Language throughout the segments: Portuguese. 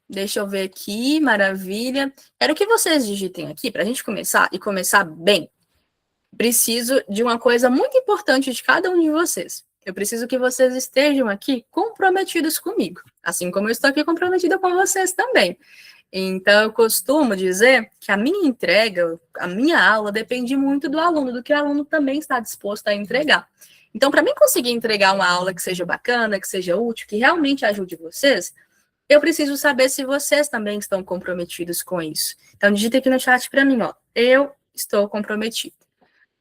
Deixa eu ver aqui, maravilha. Quero que vocês digitem aqui, para a gente começar, e começar bem. Preciso de uma coisa muito importante de cada um de vocês. Eu preciso que vocês estejam aqui comprometidos comigo, assim como eu estou aqui comprometida com vocês também. Então, eu costumo dizer que a minha entrega, a minha aula, depende muito do aluno, do que o aluno também está disposto a entregar. Então, para mim conseguir entregar uma aula que seja bacana, que seja útil, que realmente ajude vocês, eu preciso saber se vocês também estão comprometidos com isso. Então, digita aqui no chat para mim, ó. Eu estou comprometido.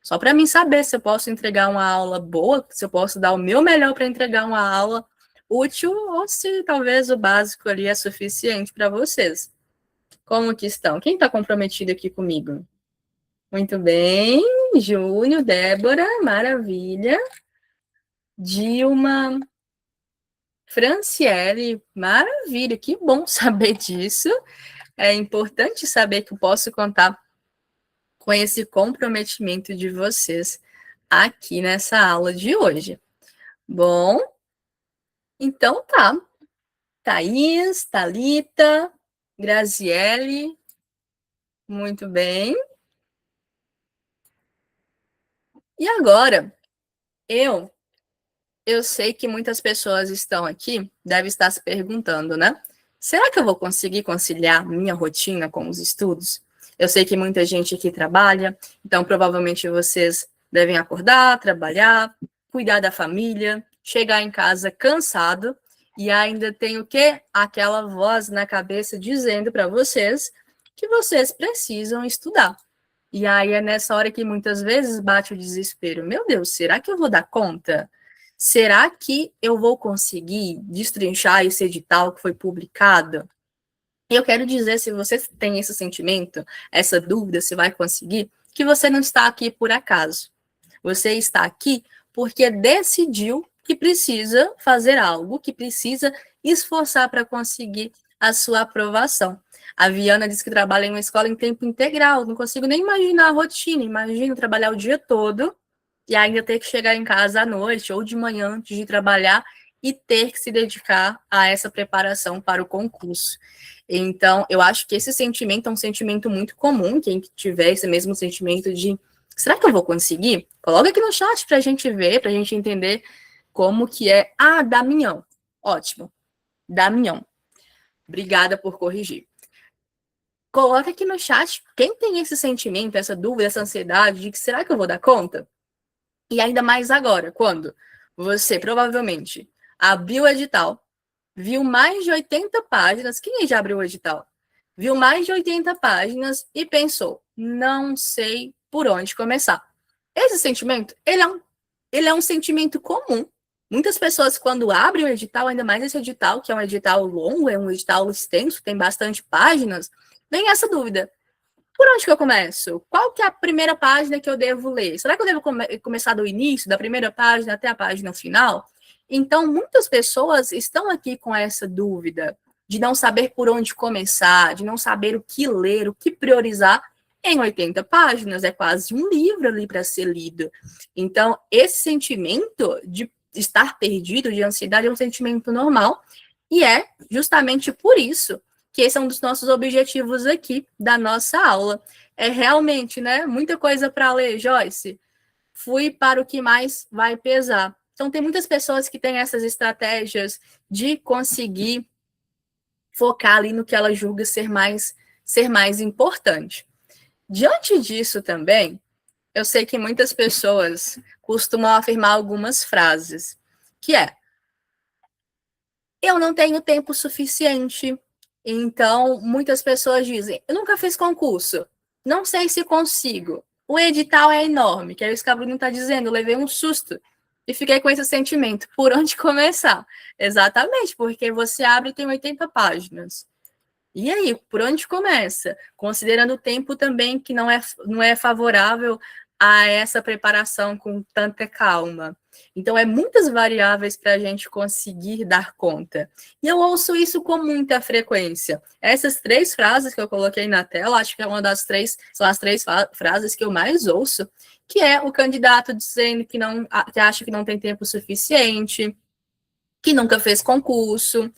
Só para mim saber se eu posso entregar uma aula boa, se eu posso dar o meu melhor para entregar uma aula útil, ou se talvez o básico ali é suficiente para vocês. Como que estão? Quem está comprometido aqui comigo? Muito bem. Júnior, Débora, maravilha. Dilma, Franciele, maravilha, que bom saber disso. É importante saber que eu posso contar com esse comprometimento de vocês aqui nessa aula de hoje. Bom, então tá. Thaís, Thalita, Graziele, muito bem. E agora, eu sei que muitas pessoas estão aqui, devem estar se perguntando, né? Será que eu vou conseguir conciliar minha rotina com os estudos? Eu sei que muita gente aqui trabalha, então provavelmente vocês devem acordar, trabalhar, cuidar da família, chegar em casa cansado e ainda tem o quê? Aquela voz na cabeça dizendo para vocês que vocês precisam estudar. E aí é nessa hora que muitas vezes bate o desespero. Meu Deus, será que eu vou dar conta? Será que eu vou conseguir destrinchar esse edital que foi publicado? Eu quero dizer, se você tem esse sentimento, essa dúvida, se vai conseguir, que você não está aqui por acaso. Você está aqui porque decidiu que precisa fazer algo, que precisa esforçar para conseguir a sua aprovação. A Viana diz que trabalha em uma escola em tempo integral, não consigo nem imaginar a rotina, imagino trabalhar o dia todo e ainda ter que chegar em casa à noite ou de manhã antes de trabalhar e ter que se dedicar a essa preparação para o concurso. Então, eu acho que esse sentimento é um sentimento muito comum, quem tiver esse mesmo sentimento de será que eu vou conseguir? Coloca aqui no chat para a gente ver, para a gente entender como que é. Ah, Damião. Ótimo. Damião. Obrigada por corrigir. Coloca aqui no chat quem tem esse sentimento, essa dúvida, essa ansiedade de que será que eu vou dar conta? E ainda mais agora, quando você provavelmente abriu o edital, viu mais de 80 páginas. Quem já abriu o edital? Viu mais de 80 páginas e pensou, não sei por onde começar. Esse sentimento, ele é um sentimento comum. Muitas pessoas, quando abrem o edital, ainda mais esse edital, que é um edital longo, é um edital extenso, tem bastante páginas, vem essa dúvida. Por onde que eu começo? Qual que é a primeira página que eu devo ler? Será que eu devo começar do início, da primeira página até a página final? Então, muitas pessoas estão aqui com essa dúvida de não saber por onde começar, de não saber o que ler, o que priorizar. Em 80 páginas, é quase um livro ali para ser lido. Então, esse sentimento de estar perdido, de ansiedade, é um sentimento normal, e é justamente por isso que esse é um dos nossos objetivos aqui da nossa aula. É realmente, né, muita coisa para ler, Joyce. Fui para o que mais vai pesar. Então, tem muitas pessoas que têm essas estratégias de conseguir focar ali no que ela julga ser mais importante. Diante disso também, eu sei que muitas pessoas costumam afirmar algumas frases, que é, eu não tenho tempo suficiente. Então, muitas pessoas dizem, eu nunca fiz concurso, não sei se consigo. O edital é enorme, que é isso que a Bruna está dizendo, eu levei um susto e fiquei com esse sentimento. Por onde começar? Exatamente, porque você abre e tem 80 páginas. E aí, por onde começa? Considerando o tempo também que não é favorável a essa preparação com tanta calma. Então, é muitas variáveis para a gente conseguir dar conta. E eu ouço isso com muita frequência. Essas 3 frases que eu coloquei na tela, acho que é são as 3 frases que eu mais ouço, que é o candidato dizendo que acha que não tem tempo suficiente, que nunca fez concurso,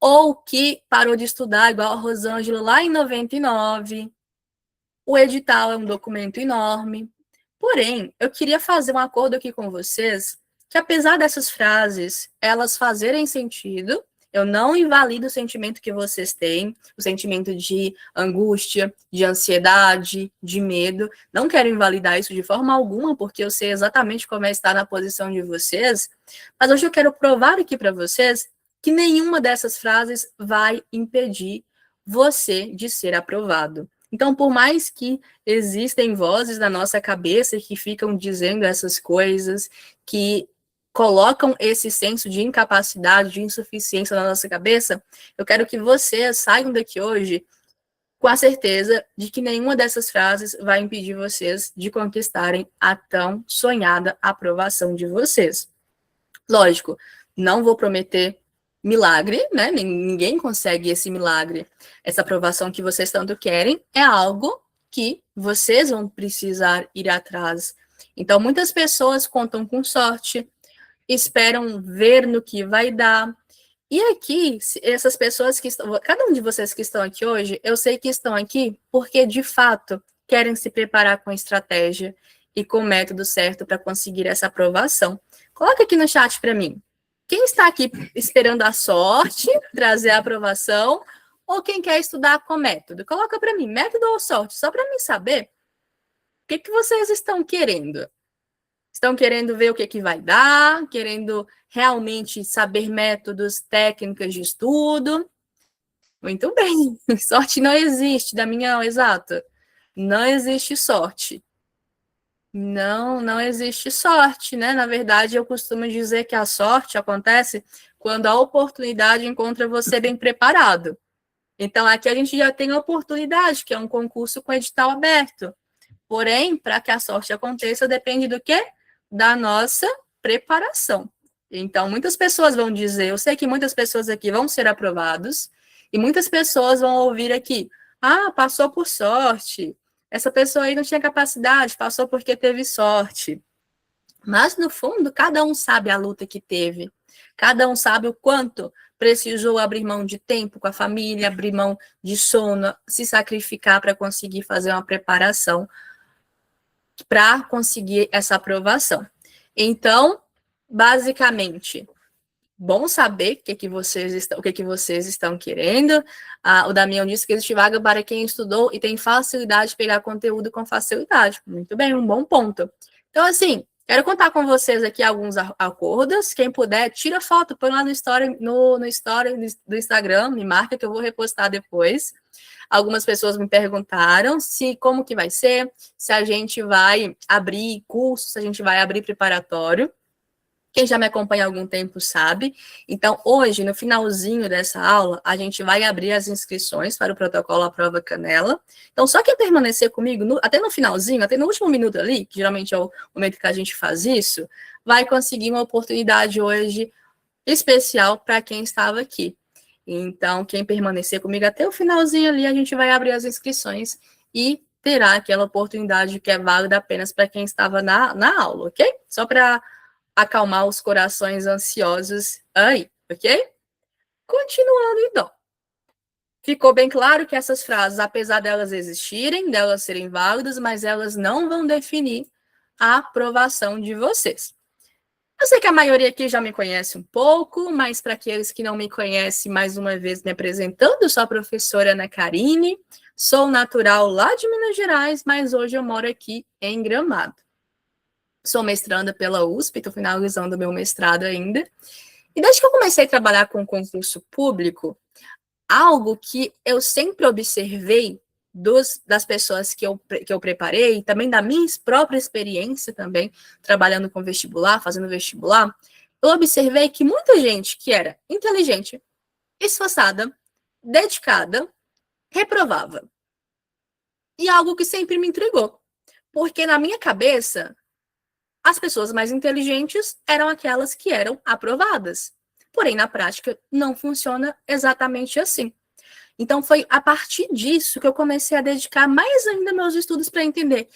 ou que parou de estudar, igual a Rosângela, lá em 99. O edital é um documento enorme. Porém, eu queria fazer um acordo aqui com vocês, que apesar dessas frases, elas fazerem sentido, eu não invalido o sentimento que vocês têm, o sentimento de angústia, de ansiedade, de medo. Não quero invalidar isso de forma alguma, porque eu sei exatamente como é estar na posição de vocês. Mas hoje eu quero provar aqui para vocês que nenhuma dessas frases vai impedir você de ser aprovado. Então, por mais que existem vozes na nossa cabeça que ficam dizendo essas coisas, que colocam esse senso de incapacidade, de insuficiência na nossa cabeça, eu quero que vocês saiam daqui hoje com a certeza de que nenhuma dessas frases vai impedir vocês de conquistarem a tão sonhada aprovação de vocês. Lógico, não vou prometer milagre, né? Ninguém consegue esse milagre. Essa aprovação que vocês tanto querem é algo que vocês vão precisar ir atrás. Então, muitas pessoas contam com sorte, esperam ver no que vai dar. E aqui, essas pessoas que estão, cada um de vocês que estão aqui hoje, eu sei que estão aqui porque, de fato, querem se preparar com estratégia e com o método certo para conseguir essa aprovação. Coloca aqui no chat para mim. Quem está aqui esperando a sorte, trazer a aprovação, ou quem quer estudar com método? Coloca para mim, método ou sorte, só para mim saber o que vocês estão querendo. Estão querendo ver o que vai dar, querendo realmente saber métodos, técnicas de estudo. Muito bem, sorte não existe, da minha exata. Não existe sorte. Não existe sorte, né? Na verdade, eu costumo dizer que a sorte acontece quando a oportunidade encontra você bem preparado. Então, aqui a gente já tem a oportunidade, que é um concurso com edital aberto. Porém, para que a sorte aconteça, depende do quê? Da nossa preparação. Então, muitas pessoas vão dizer, eu sei que muitas pessoas aqui vão ser aprovados, e muitas pessoas vão ouvir aqui, passou por sorte, essa pessoa aí não tinha capacidade, passou porque teve sorte. Mas, no fundo, cada um sabe a luta que teve. Cada um sabe o quanto precisou abrir mão de tempo com a família, abrir mão de sono, se sacrificar para conseguir fazer uma preparação para conseguir essa aprovação. Então, basicamente, bom saber o que vocês estão querendo. O Damião disse que existe vaga para quem estudou e tem facilidade de pegar conteúdo com facilidade. Muito bem, um bom ponto. Então, assim, quero contar com vocês aqui alguns acordos. Quem puder, tira foto, põe lá no story, no story do Instagram, me marca que eu vou repostar depois. Algumas pessoas me perguntaram como que vai ser, se a gente vai abrir curso, se a gente vai abrir preparatório. Quem já me acompanha há algum tempo sabe. Então, hoje, no finalzinho dessa aula, a gente vai abrir as inscrições para o protocolo à prova Canela. Então, só quem permanecer comigo, até no finalzinho, até no último minuto ali, que geralmente é o momento que a gente faz isso, vai conseguir uma oportunidade hoje especial para quem estava aqui. Então, quem permanecer comigo até o finalzinho ali, a gente vai abrir as inscrições e terá aquela oportunidade que é válida apenas para quem estava na aula, ok? Só para acalmar os corações ansiosos aí, ok? Continuando, então. Ficou bem claro que essas frases, apesar delas existirem, delas serem válidas, mas elas não vão definir a aprovação de vocês. Eu sei que a maioria aqui já me conhece um pouco, mas para aqueles que não me conhecem, mais uma vez me apresentando, sou a professora Ana Karine, sou natural lá de Minas Gerais, mas hoje eu moro aqui em Gramado. Sou mestranda pela USP, estou finalizando meu mestrado ainda. E desde que eu comecei a trabalhar com concurso público, algo que eu sempre observei das pessoas que eu preparei, também da minha própria experiência também, trabalhando com vestibular, fazendo vestibular, eu observei que muita gente que era inteligente, esforçada, dedicada, reprovava. E algo que sempre me intrigou, porque na minha cabeça, as pessoas mais inteligentes eram aquelas que eram aprovadas. Porém, na prática, não funciona exatamente assim. Então, foi a partir disso que eu comecei a dedicar mais ainda meus estudos para entender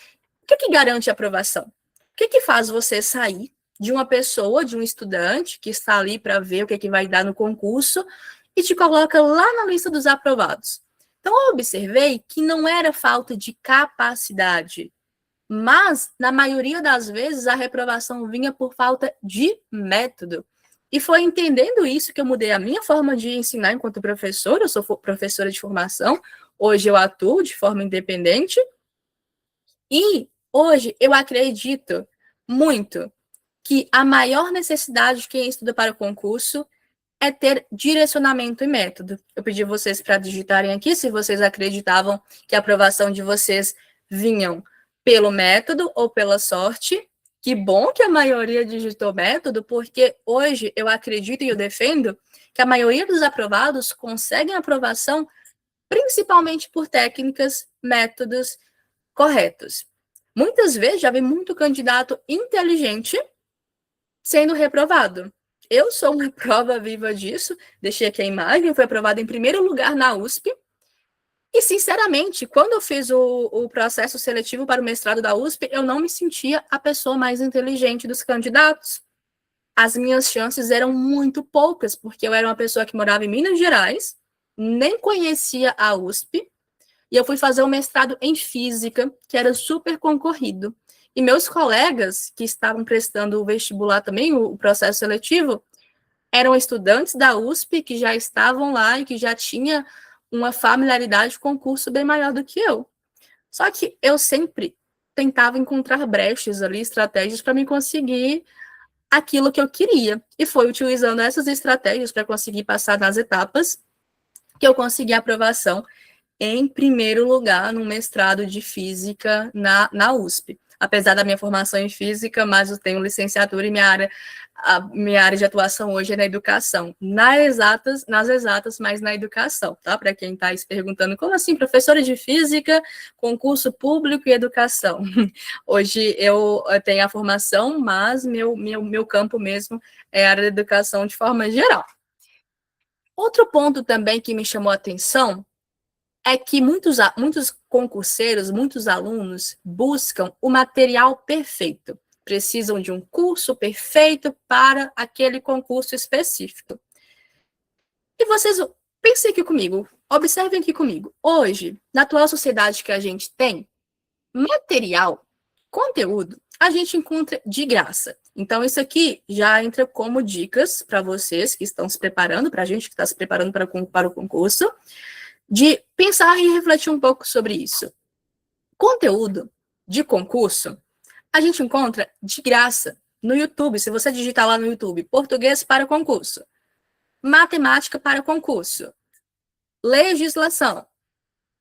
o que garante a aprovação. O que faz você sair de uma pessoa, de um estudante que está ali para ver o que vai dar no concurso e te coloca lá na lista dos aprovados. Então, eu observei que não era falta de capacidade, mas, na maioria das vezes, a reprovação vinha por falta de método. E foi entendendo isso que eu mudei a minha forma de ensinar enquanto professora. Eu sou professora de formação, hoje eu atuo de forma independente. E hoje eu acredito muito que a maior necessidade de quem estuda para o concurso é ter direcionamento e método. Eu pedi vocês para digitarem aqui se vocês acreditavam que a aprovação de vocês vinham pelo método ou pela sorte. Que bom que a maioria digitou método, porque hoje eu acredito e eu defendo que a maioria dos aprovados conseguem aprovação principalmente por técnicas, métodos corretos. Muitas vezes já vem muito candidato inteligente sendo reprovado. Eu sou uma prova viva disso, deixei aqui a imagem, fui aprovada em primeiro lugar na USP, e, sinceramente, quando eu fiz o processo seletivo para o mestrado da USP, eu não me sentia a pessoa mais inteligente dos candidatos. As minhas chances eram muito poucas, porque eu era uma pessoa que morava em Minas Gerais, nem conhecia a USP, e eu fui fazer um mestrado em física, que era super concorrido. E meus colegas, que estavam prestando o vestibular também, o processo seletivo, eram estudantes da USP que já estavam lá e que já tinham uma familiaridade com o curso bem maior do que eu. Só que eu sempre tentava encontrar brechas ali, estratégias para me conseguir aquilo que eu queria. E foi utilizando essas estratégias para conseguir passar nas etapas que eu consegui a aprovação em primeiro lugar no mestrado de física na USP. Apesar da minha formação em física, mas eu tenho licenciatura e a minha área de atuação hoje é na educação. Nas exatas, mas na educação, tá? Para quem está se perguntando, como assim, professora de física, concurso público e educação? Hoje eu tenho a formação, mas meu campo mesmo é a área de educação de forma geral. Outro ponto também que me chamou a atenção é que muitos concurseiros, muitos alunos buscam o material perfeito. Precisam de um curso perfeito para aquele concurso específico. E vocês pensem aqui comigo, observem aqui comigo. Hoje, na atual sociedade que a gente tem, material, conteúdo, a gente encontra de graça. Então, isso aqui já entra como dicas para vocês que estão se preparando, para a gente que está se preparando para o concurso, de pensar e refletir um pouco sobre isso. Conteúdo de concurso, a gente encontra de graça no YouTube. Se você digitar lá no YouTube, português para concurso, matemática para concurso, legislação.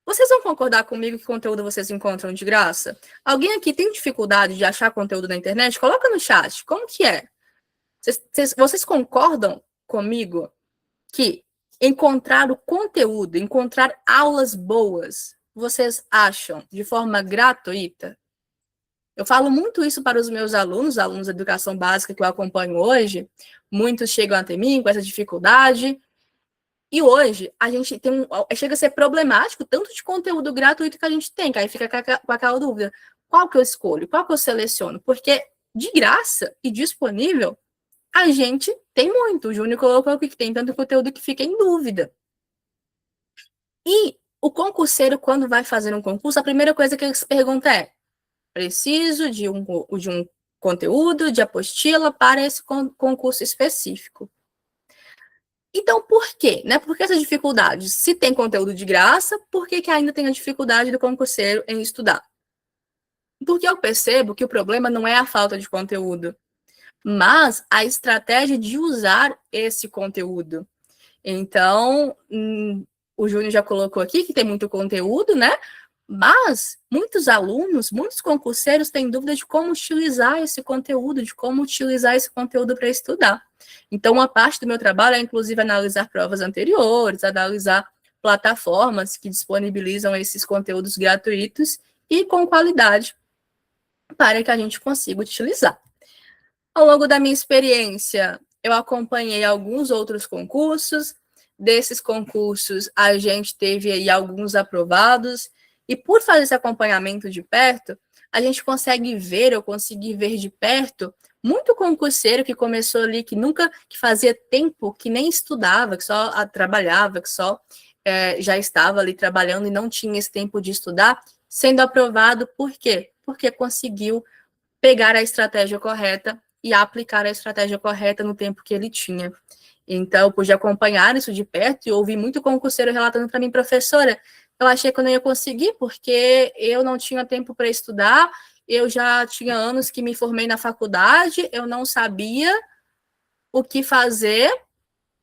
Vocês vão concordar comigo que conteúdo vocês encontram de graça? Alguém aqui tem dificuldade de achar conteúdo na internet? Coloca no chat, como que é? Vocês concordam comigo que encontrar o conteúdo, encontrar aulas boas, vocês acham de forma gratuita? Eu falo muito isso para os meus alunos da educação básica que eu acompanho hoje. Muitos chegam até mim com essa dificuldade. E hoje, a gente chega a ser problemático tanto de conteúdo gratuito que a gente tem, que aí fica com aquela dúvida. Qual que eu escolho? Qual que eu seleciono? Porque de graça e disponível, a gente tem muito. O Júnior colocou aqui que tem tanto conteúdo que fica em dúvida. E o concurseiro, quando vai fazer um concurso, a primeira coisa que ele se pergunta é: preciso de um conteúdo, de apostila para esse concurso específico. Então, por quê? Né? Por que essa dificuldade? Se tem conteúdo de graça, por que ainda tem a dificuldade do concurseiro em estudar? Porque eu percebo que o problema não é a falta de conteúdo, mas a estratégia de usar esse conteúdo. Então, o Júnior já colocou aqui que tem muito conteúdo, né? Mas muitos alunos, muitos concurseiros têm dúvida de como utilizar esse conteúdo, para estudar. Então, uma parte do meu trabalho é, inclusive, analisar provas anteriores, analisar plataformas que disponibilizam esses conteúdos gratuitos e com qualidade para que a gente consiga utilizar. Ao longo da minha experiência, eu acompanhei alguns outros concursos. Desses concursos, a gente teve aí alguns aprovados. E por fazer esse acompanhamento de perto, a gente consegue ver, eu consegui ver de perto, muito concurseiro que começou ali, que fazia tempo, que nem estudava, que só trabalhava, que só já estava ali trabalhando e não tinha esse tempo de estudar, sendo aprovado. Por quê? Porque conseguiu pegar a estratégia correta e aplicar a estratégia correta no tempo que ele tinha. Então, eu pude acompanhar isso de perto e ouvi muito concurseiro relatando para mim, professora, eu achei que eu não ia conseguir, porque eu não tinha tempo para estudar, eu já tinha anos que me formei na faculdade, eu não sabia o que fazer,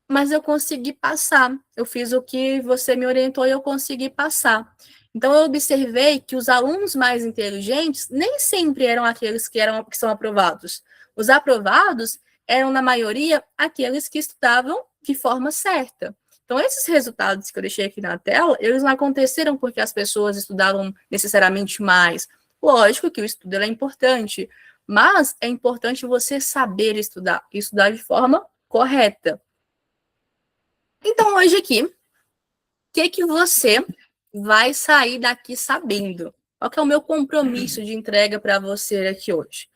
mas eu consegui passar. Eu fiz o que você me orientou e eu consegui passar. Então, eu observei que os alunos mais inteligentes nem sempre eram aqueles que são aprovados. Os aprovados eram, na maioria, aqueles que estudavam de forma certa. Então, esses resultados que eu deixei aqui na tela, eles não aconteceram porque as pessoas estudavam necessariamente mais. Lógico que o estudo é importante, mas é importante você saber estudar de forma correta. Então, hoje aqui, o que você vai sair daqui sabendo? Qual que é o meu compromisso de entrega para você aqui hoje?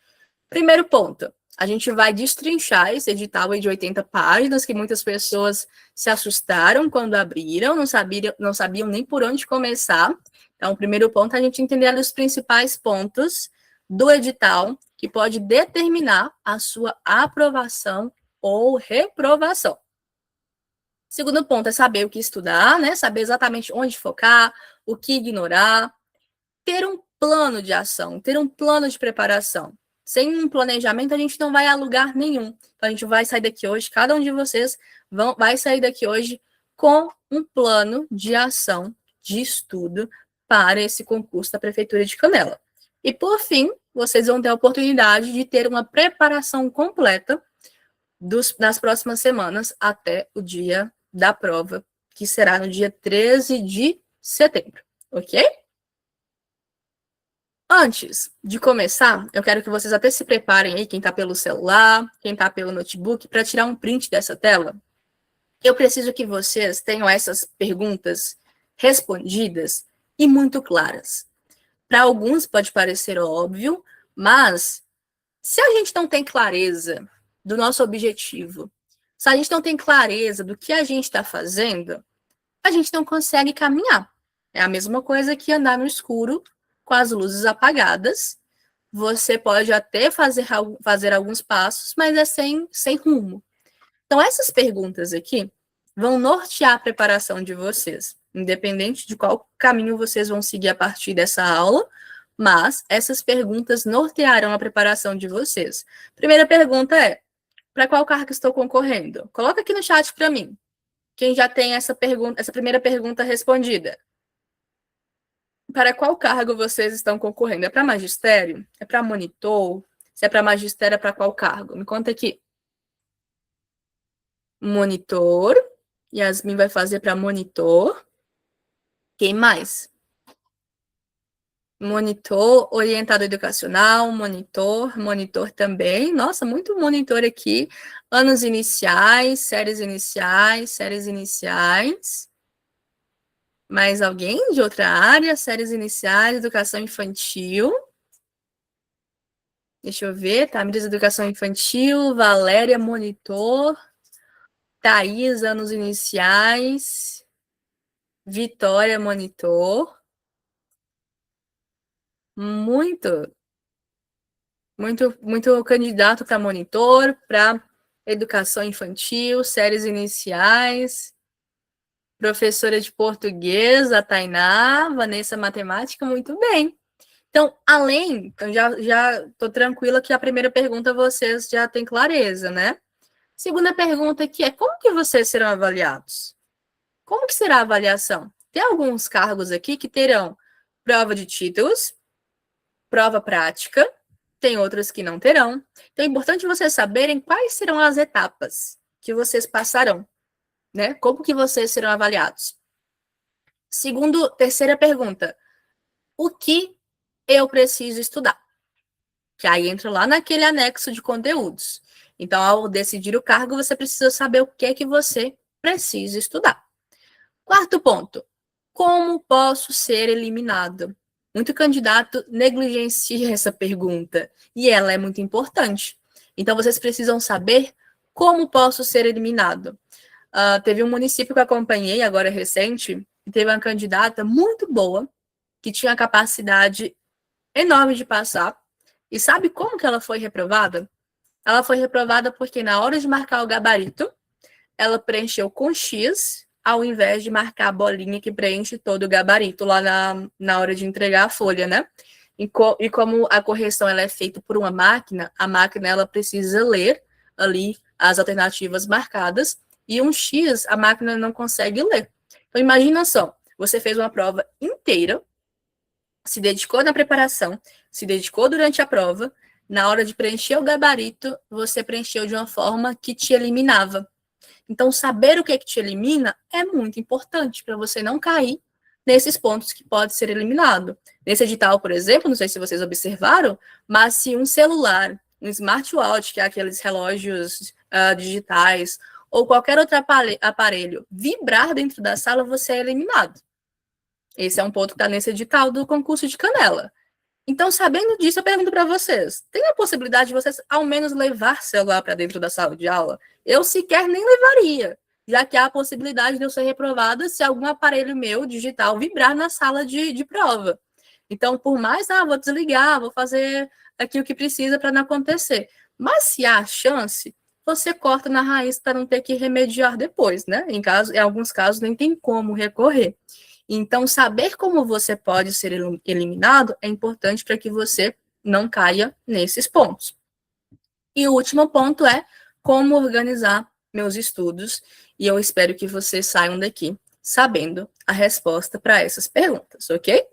Primeiro ponto, a gente vai destrinchar esse edital de 80 páginas, que muitas pessoas se assustaram quando abriram, não sabiam nem por onde começar. Então, o primeiro ponto é a gente entender os principais pontos do edital que pode determinar a sua aprovação ou reprovação. Segundo ponto é saber o que estudar, né? Saber exatamente onde focar, o que ignorar, ter um plano de ação, ter um plano de preparação. Sem um planejamento, a gente não vai a lugar nenhum. Então, a gente vai sair daqui hoje, cada um de vocês vai sair daqui hoje com um plano de ação, de estudo para esse concurso da Prefeitura de Canela. E, por fim, vocês vão ter a oportunidade de ter uma preparação completa das próximas semanas até o dia da prova, que será no dia 13 de setembro, ok? Antes de começar, eu quero que vocês até se preparem aí, quem está pelo celular, quem está pelo notebook, para tirar um print dessa tela. Eu preciso que vocês tenham essas perguntas respondidas e muito claras. Para alguns pode parecer óbvio, mas se a gente não tem clareza do nosso objetivo, se a gente não tem clareza do que a gente está fazendo, a gente não consegue caminhar. É a mesma coisa que andar no escuro com as luzes apagadas. Você pode até fazer alguns passos, mas é sem rumo. Então, essas perguntas aqui vão nortear a preparação de vocês, independente de qual caminho vocês vão seguir a partir dessa aula, mas essas perguntas nortearão a preparação de vocês. Primeira pergunta é: para qual cargo estou concorrendo? Coloca aqui no chat para mim. Quem já tem essa primeira pergunta respondida? Para qual cargo vocês estão concorrendo? É para magistério? É para monitor? Se é para magistério, é para qual cargo? Me conta aqui. Monitor. Yasmin vai fazer para monitor. Quem mais? Monitor, orientador educacional, monitor também. Nossa, muito monitor aqui. Anos iniciais, séries iniciais, séries iniciais. Mais alguém de outra área? Séries iniciais, educação infantil. Deixa eu ver. Tamires, educação infantil. Valéria, monitor. Thaís, anos iniciais. Vitória, monitor. Muito candidato para monitor, para educação infantil, séries iniciais. Professora de português, a Tainá. Vanessa, matemática, muito bem. Então, então já estou tranquila que a primeira pergunta vocês já têm clareza, né? Segunda pergunta aqui é: como que vocês serão avaliados? Como que será a avaliação? Tem alguns cargos aqui que terão prova de títulos, prova prática, tem outros que não terão. Então, é importante vocês saberem quais serão as etapas que vocês passarão, né? Como que vocês serão avaliados? Terceira pergunta: o que eu preciso estudar? Que aí entra lá naquele anexo de conteúdos. Então, ao decidir o cargo, você precisa saber o que é que você precisa estudar. Quarto ponto: como posso ser eliminado? Muito candidato negligencia essa pergunta, e ela é muito importante. Então, vocês precisam saber como posso ser eliminado. Teve um município que eu acompanhei, agora recente, e teve uma candidata muito boa, que tinha a capacidade enorme de passar. E sabe como que ela foi reprovada? Ela foi reprovada porque na hora de marcar o gabarito, ela preencheu com X, ao invés de marcar a bolinha que preenche todo o gabarito lá na hora de entregar a folha, né? E como a correção ela é feita por uma máquina, a máquina ela precisa ler ali as alternativas marcadas, e um X a máquina não consegue ler. Então, imagina só, você fez uma prova inteira, se dedicou na preparação, se dedicou durante a prova, na hora de preencher o gabarito, você preencheu de uma forma que te eliminava. Então, saber o que é que te elimina é muito importante para você não cair nesses pontos que pode ser eliminado. Nesse edital, por exemplo, não sei se vocês observaram, mas se um celular, um smartwatch, que é aqueles relógios digitais, ou qualquer outro aparelho vibrar dentro da sala, você é eliminado. Esse é um ponto que está nesse edital do concurso de Canela. Então, sabendo disso, eu pergunto para vocês: tem a possibilidade de vocês, ao menos, levar celular para dentro da sala de aula? Eu sequer nem levaria, já que há a possibilidade de eu ser reprovada se algum aparelho meu digital vibrar na sala de prova. Então, por mais, vou desligar, vou fazer aqui o que precisa para não acontecer. Mas se há chance, você corta na raiz para não ter que remediar depois, né? Em alguns casos, nem tem como recorrer. Então, saber como você pode ser eliminado é importante para que você não caia nesses pontos. E o último ponto é como organizar meus estudos, e eu espero que vocês saiam daqui sabendo a resposta para essas perguntas, ok?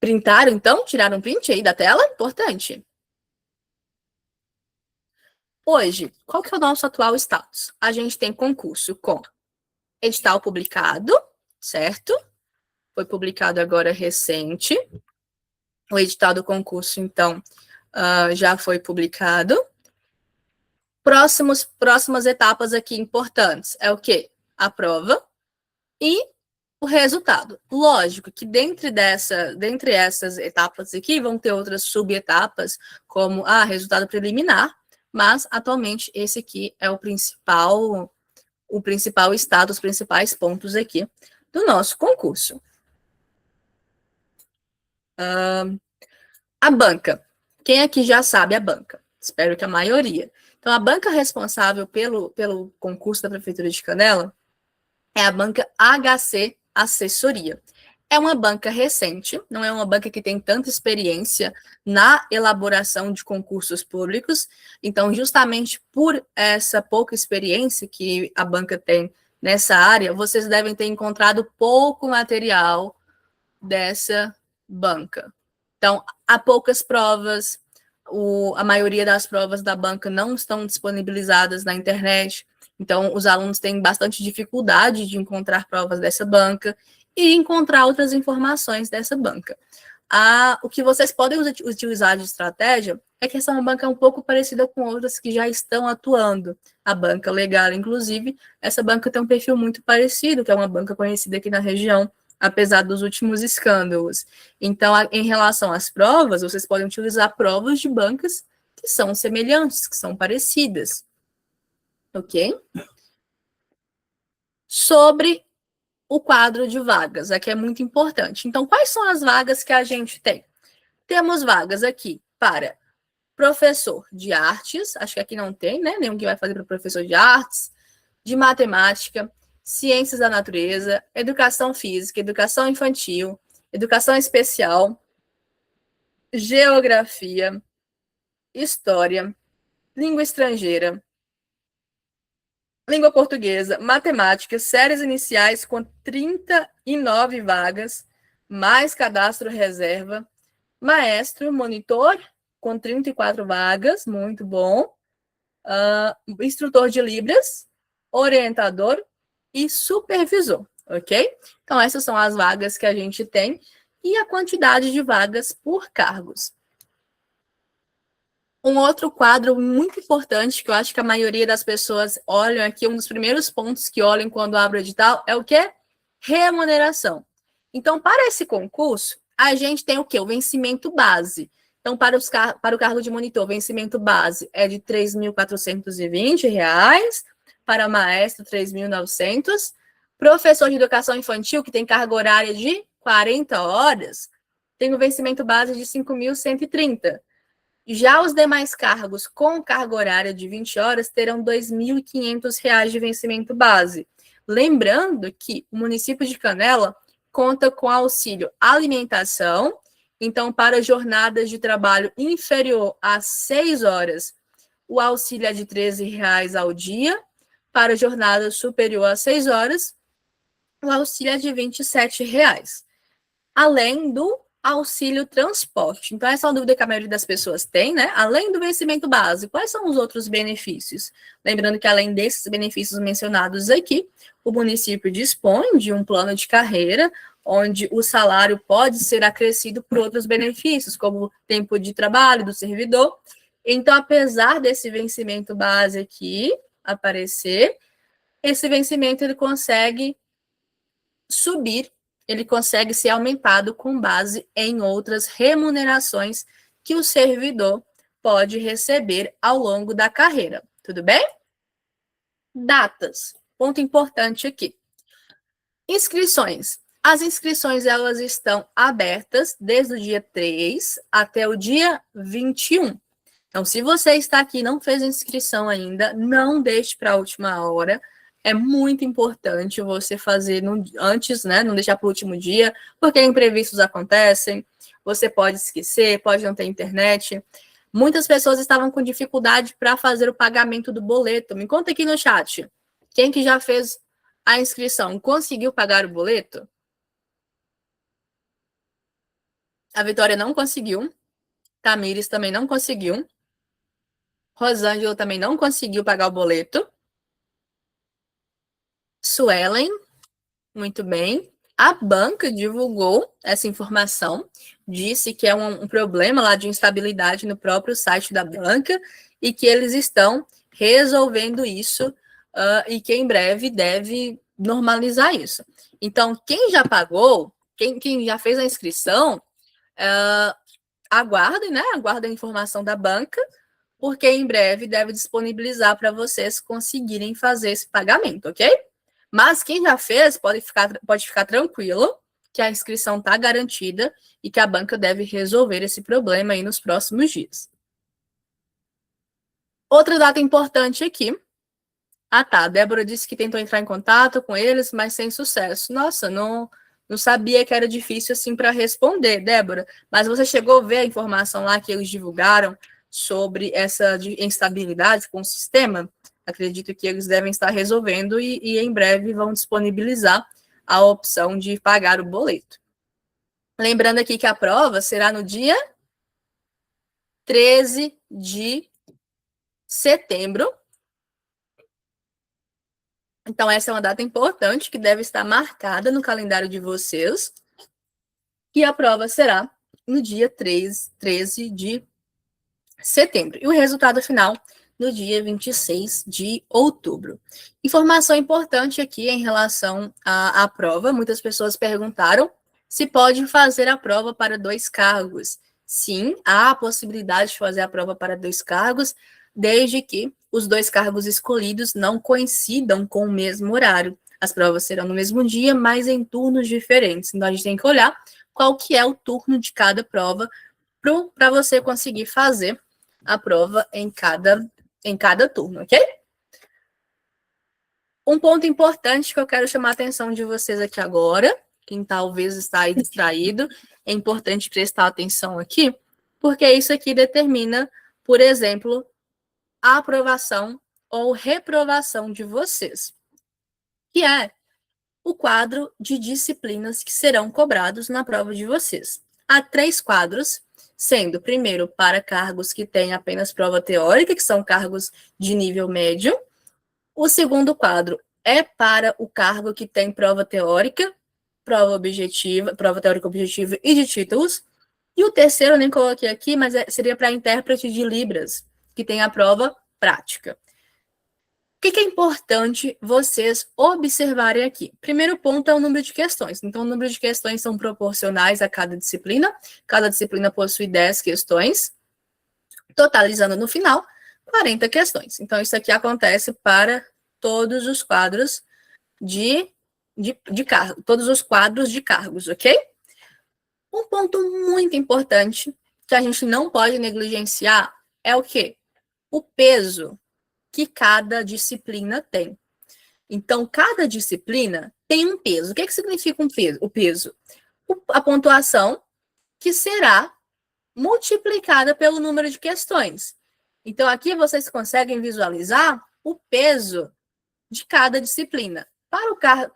Printaram, então? Tiraram um print aí da tela? Importante. Hoje, qual que é o nosso atual status? A gente tem concurso com edital publicado, certo? Foi publicado agora recente. O edital do concurso, então, já foi publicado. Próximas etapas aqui importantes é o quê? A prova e o resultado. Lógico que dentre essas etapas aqui vão ter outras subetapas, como resultado preliminar, mas atualmente esse aqui é o principal estado, os principais pontos aqui do nosso concurso. A banca. Quem aqui já sabe a banca? Espero que a maioria. Então, a banca responsável pelo concurso da Prefeitura de Canela é a banca HC Assessoria. É uma banca recente, não é uma banca que tem tanta experiência na elaboração de concursos públicos. Então, justamente por essa pouca experiência que a banca tem nessa área, vocês devem ter encontrado pouco material dessa banca. Então, há poucas provas, a maioria das provas da banca não estão disponibilizadas na internet, então os alunos têm bastante dificuldade de encontrar provas dessa banca e encontrar outras informações dessa banca. O que vocês podem utilizar de estratégia é que essa é uma banca um pouco parecida com outras que já estão atuando. A banca legal, inclusive, essa banca tem um perfil muito parecido, que é uma banca conhecida aqui na região, apesar dos últimos escândalos. Então, em relação às provas, vocês podem utilizar provas de bancas que são semelhantes, que são parecidas. Ok? Sobre o quadro de vagas, aqui é muito importante. Então, quais são as vagas que a gente tem? Temos vagas aqui para professor de artes, acho que aqui não tem, né? Nenhum que vai fazer para professor de artes, de matemática, ciências da natureza, educação física, educação infantil, educação especial, geografia, história, língua estrangeira, língua portuguesa, matemática, séries iniciais com 39 vagas, mais cadastro reserva, maestro, monitor, com 34 vagas, muito bom, instrutor de Libras, orientador e supervisor, ok? Então, essas são as vagas que a gente tem e a quantidade de vagas por cargos. Um outro quadro muito importante, que eu acho que a maioria das pessoas olham aqui, um dos primeiros pontos que olham quando abre o edital, é o quê? Remuneração. Então, para esse concurso, a gente tem o quê? O vencimento base. Então, para o cargo de monitor, vencimento base é de R$ 3.420, para maestro, 3.900. Professor de educação infantil, que tem carga horária de 40 horas, tem o vencimento base de 5.130. Já os demais cargos com carga horária de 20 horas terão R$ 2.500 de vencimento base. Lembrando que o município de Canela conta com auxílio alimentação, então, para jornadas de trabalho inferior a 6 horas, o auxílio é de R$ 13 ao dia. Para jornada superior a 6 horas, o auxílio é de R$ 27, além do auxílio transporte. Então, essa é uma dúvida que a maioria das pessoas tem, né? Além do vencimento base, quais são os outros benefícios? Lembrando que, além desses benefícios mencionados aqui, o município dispõe de um plano de carreira, onde o salário pode ser acrescido por outros benefícios, como tempo de trabalho do servidor. Então, apesar desse vencimento base aqui aparecer, esse vencimento ele consegue subir, ele consegue ser aumentado com base em outras remunerações que o servidor pode receber ao longo da carreira. Tudo bem? Datas. Ponto importante aqui. Inscrições. As inscrições elas estão abertas desde o dia 3 até o dia 21. Então, se você está aqui e não fez a inscrição ainda, não deixe para a última hora. É muito importante você fazer antes, né? Não deixar para o último dia, porque imprevistos acontecem, você pode esquecer, pode não ter internet. Muitas pessoas estavam com dificuldade para fazer o pagamento do boleto. Me conta aqui no chat. Quem que já fez a inscrição conseguiu pagar o boleto? A Vitória não conseguiu. Tamires também não conseguiu. Rosângela também não conseguiu pagar o boleto. Suelen, muito bem. A banca divulgou essa informação, disse que é um problema lá de instabilidade no próprio site da banca e que eles estão resolvendo isso e que em breve deve normalizar isso. Então, quem já pagou, quem já fez a inscrição, aguardem, né? Aguardem a informação da banca, porque em breve deve disponibilizar para vocês conseguirem fazer esse pagamento, ok? Mas quem já fez pode ficar tranquilo que a inscrição está garantida e que a banca deve resolver esse problema aí nos próximos dias. Outra data importante aqui. Ah, tá. A Débora disse que tentou entrar em contato com eles, mas sem sucesso. Nossa, não sabia que era difícil assim para responder, Débora. Mas você chegou a ver a informação lá que eles divulgaram sobre essa instabilidade com o sistema? Acredito que eles devem estar resolvendo e em breve vão disponibilizar a opção de pagar o boleto. Lembrando aqui que a prova será no dia 13 de setembro. Então, essa é uma data importante que deve estar marcada no calendário de vocês. E a prova será no dia 13 de setembro. E o resultado final no dia 26 de outubro. Informação importante aqui em relação à prova. Muitas pessoas perguntaram se pode fazer a prova para 2 cargos. Sim, há a possibilidade de fazer a prova para 2 cargos, desde que os 2 cargos escolhidos não coincidam com o mesmo horário. As provas serão no mesmo dia, mas em turnos diferentes. Então, a gente tem que olhar qual que é o turno de cada prova para você conseguir fazer a prova em cada turno, ok? Um ponto importante que eu quero chamar a atenção de vocês aqui agora, quem talvez está aí distraído, é importante prestar atenção aqui, porque isso aqui determina, por exemplo, a aprovação ou reprovação de vocês, que é o quadro de disciplinas que serão cobrados na prova de vocês. Há 3 quadros, sendo, primeiro, para cargos que têm apenas prova teórica, que são cargos de nível médio. O segundo quadro é para o cargo que tem prova teórica, prova teórica objetiva e de títulos. E o terceiro, eu nem coloquei aqui, mas seria para intérprete de Libras, que tem a prova prática. que é importante vocês observarem aqui? Primeiro ponto é o número de questões. Então, o número de questões são proporcionais a cada disciplina. Cada disciplina possui 10 questões, totalizando no final 40 questões. Então, isso aqui acontece para todos os quadros de cargo, todos os quadros de cargos, ok? Um ponto muito importante que a gente não pode negligenciar é o quê? O peso que cada disciplina tem. Então, cada disciplina tem um peso. O que significa um peso? O peso. A pontuação que será multiplicada pelo número de questões. Então, aqui vocês conseguem visualizar o peso de cada disciplina.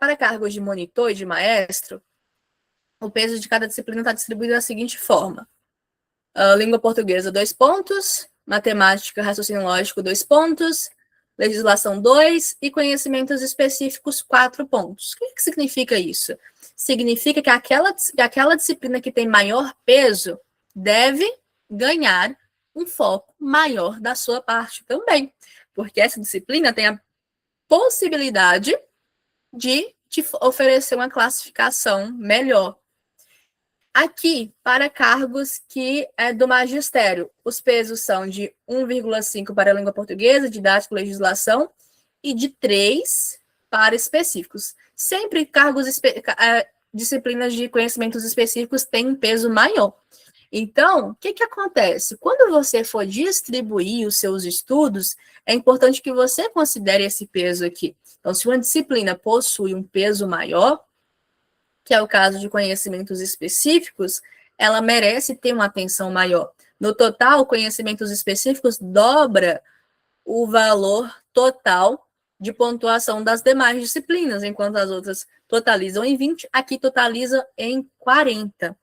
Para cargos de monitor e de maestro, o peso de cada disciplina está distribuído da seguinte forma. Língua portuguesa, 2 pontos. Matemática, raciocínio lógico, 2 pontos. Legislação, 2. E conhecimentos específicos, 4 pontos. O que significa isso? Significa que aquela disciplina que tem maior peso deve ganhar um foco maior da sua parte também. Porque essa disciplina tem a possibilidade de te oferecer uma classificação melhor. Aqui, para cargos que é do magistério, os pesos são de 1,5 para a língua portuguesa, didático, legislação, e de 3 para específicos. Sempre disciplinas de conhecimentos específicos têm um peso maior. Então, o que acontece? Quando você for distribuir os seus estudos, é importante que você considere esse peso aqui. Então, se uma disciplina possui um peso maior, que é o caso de conhecimentos específicos, ela merece ter uma atenção maior. No total, conhecimentos específicos dobra o valor total de pontuação das demais disciplinas, enquanto as outras totalizam em 20, aqui totaliza em 40.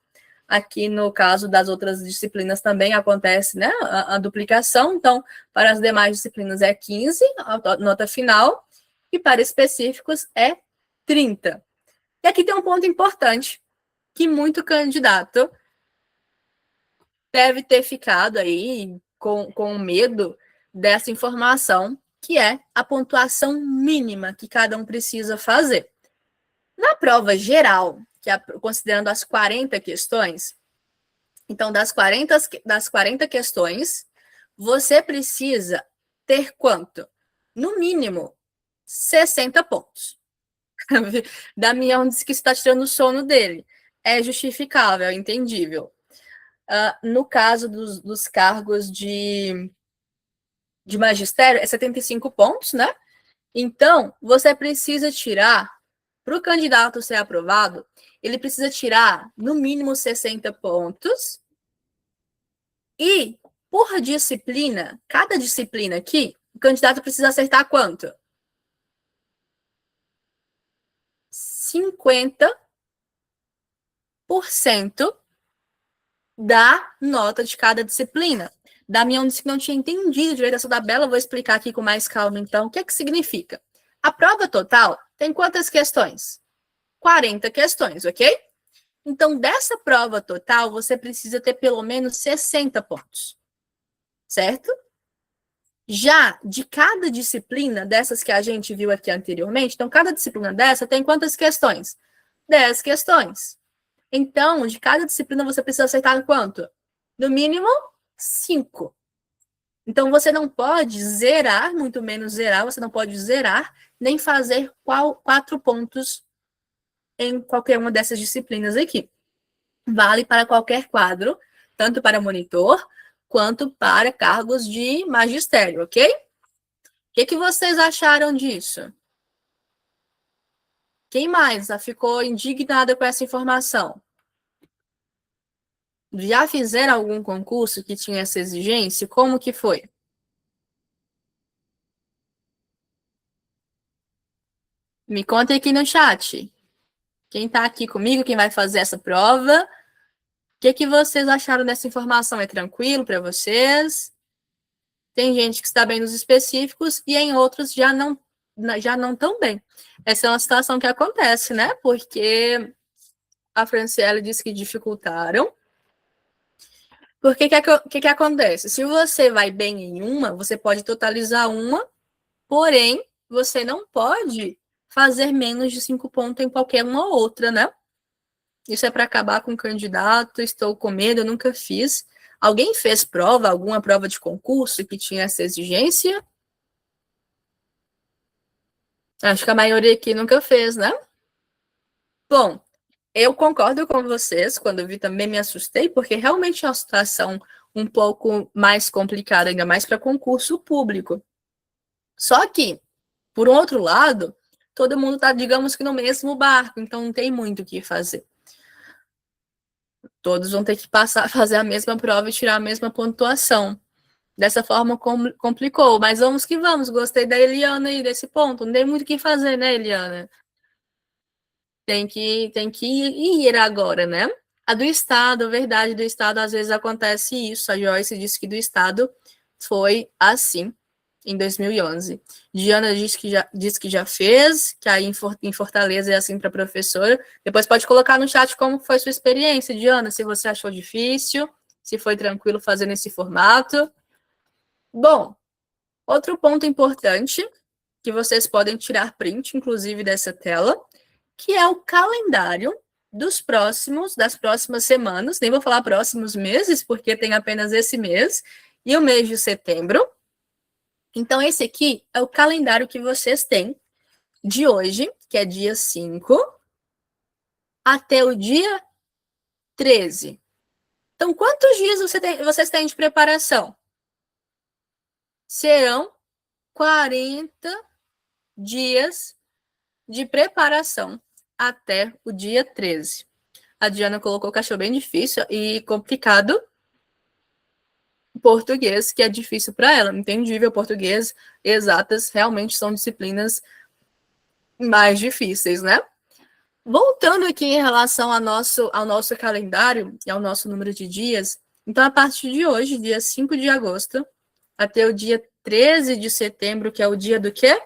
Aqui, no caso das outras disciplinas, também acontece, né, a duplicação. Então, para as demais disciplinas é 15, a nota final, e para específicos é 30. E aqui tem um ponto importante, que muito candidato deve ter ficado aí com medo dessa informação, que é a pontuação mínima que cada um precisa fazer. Na prova geral, considerando as 40 questões, então, das 40 questões, você precisa ter quanto? No mínimo, 60 pontos. Damião disse que está tirando o sono dele. É justificável, é entendível. No caso dos cargos de magistério, é 75 pontos, né? Então, você precisa tirar, para o candidato ser aprovado, ele precisa tirar, no mínimo, 60 pontos. E, por disciplina, cada disciplina aqui, o candidato precisa acertar quanto? 50% da nota de cada disciplina. Damião disse que não tinha entendido direito essa tabela, vou explicar aqui com mais calma, então. O que significa? A prova total tem quantas questões? 40 questões, ok? Então, dessa prova total, você precisa ter pelo menos 60 pontos, certo? Já de cada disciplina, dessas que a gente viu aqui anteriormente, então, cada disciplina dessa tem quantas questões? 10 questões. Então, de cada disciplina, você precisa acertar quanto? No mínimo, 5. Então, você não pode zerar, muito menos zerar, você não pode zerar, nem fazer 4 pontos em qualquer uma dessas disciplinas aqui. Vale para qualquer quadro, tanto para monitor, quanto para cargos de magistério, ok? O que vocês acharam disso? Quem mais ficou indignada com essa informação? Já fizeram algum concurso que tinha essa exigência? Como que foi? Me conta aqui no chat. Quem está aqui comigo, quem vai fazer essa prova? O que vocês acharam dessa informação? É tranquilo para vocês? Tem gente que está bem nos específicos e em outros já não tão bem. Essa é uma situação que acontece, né? Porque a Franciele disse que dificultaram. Porque o que acontece? Se você vai bem em uma, você pode totalizar uma, porém, você não pode fazer menos de 5 pontos em qualquer uma outra, né? Isso é para acabar com o candidato, estou com medo, eu nunca fiz. Alguém fez prova, alguma prova de concurso que tinha essa exigência? Acho que a maioria aqui nunca fez, né? Bom, eu concordo com vocês, quando eu vi também me assustei, porque realmente é uma situação um pouco mais complicada, ainda mais para concurso público. Só que, por um outro lado, todo mundo está, digamos que no mesmo barco, então não tem muito o que fazer. Todos vão ter que passar, fazer a mesma prova e tirar a mesma pontuação. Dessa forma complicou, mas vamos que vamos. Gostei da Eliana aí desse ponto. Não tem muito o que fazer, né, Eliana? Tem que ir agora, né? A do Estado, verdade, do Estado, às vezes acontece isso. A Joyce disse que do Estado foi assim, em 2011. Diana disse que já fez, que aí em Fortaleza é assim para professora. Depois pode colocar no chat como foi sua experiência, Diana, se você achou difícil, se foi tranquilo fazer nesse formato. Bom, outro ponto importante que vocês podem tirar print, inclusive, dessa tela, que é o calendário das próximas semanas, nem vou falar próximos meses, porque tem apenas esse mês, e o mês de setembro. Então, esse aqui é o calendário que vocês têm de hoje, que é dia 5, até o dia 13. Então, quantos dias vocês têm de preparação? Serão 40 dias de preparação até o dia 13. A Diana colocou que achou bem difícil e complicado português, que é difícil para ela. Entendível, português, exatas, realmente são disciplinas mais difíceis, né? Voltando aqui em relação ao nosso calendário e ao nosso número de dias, então, a partir de hoje, dia 5 de agosto, até o dia 13 de setembro, que é o dia do quê?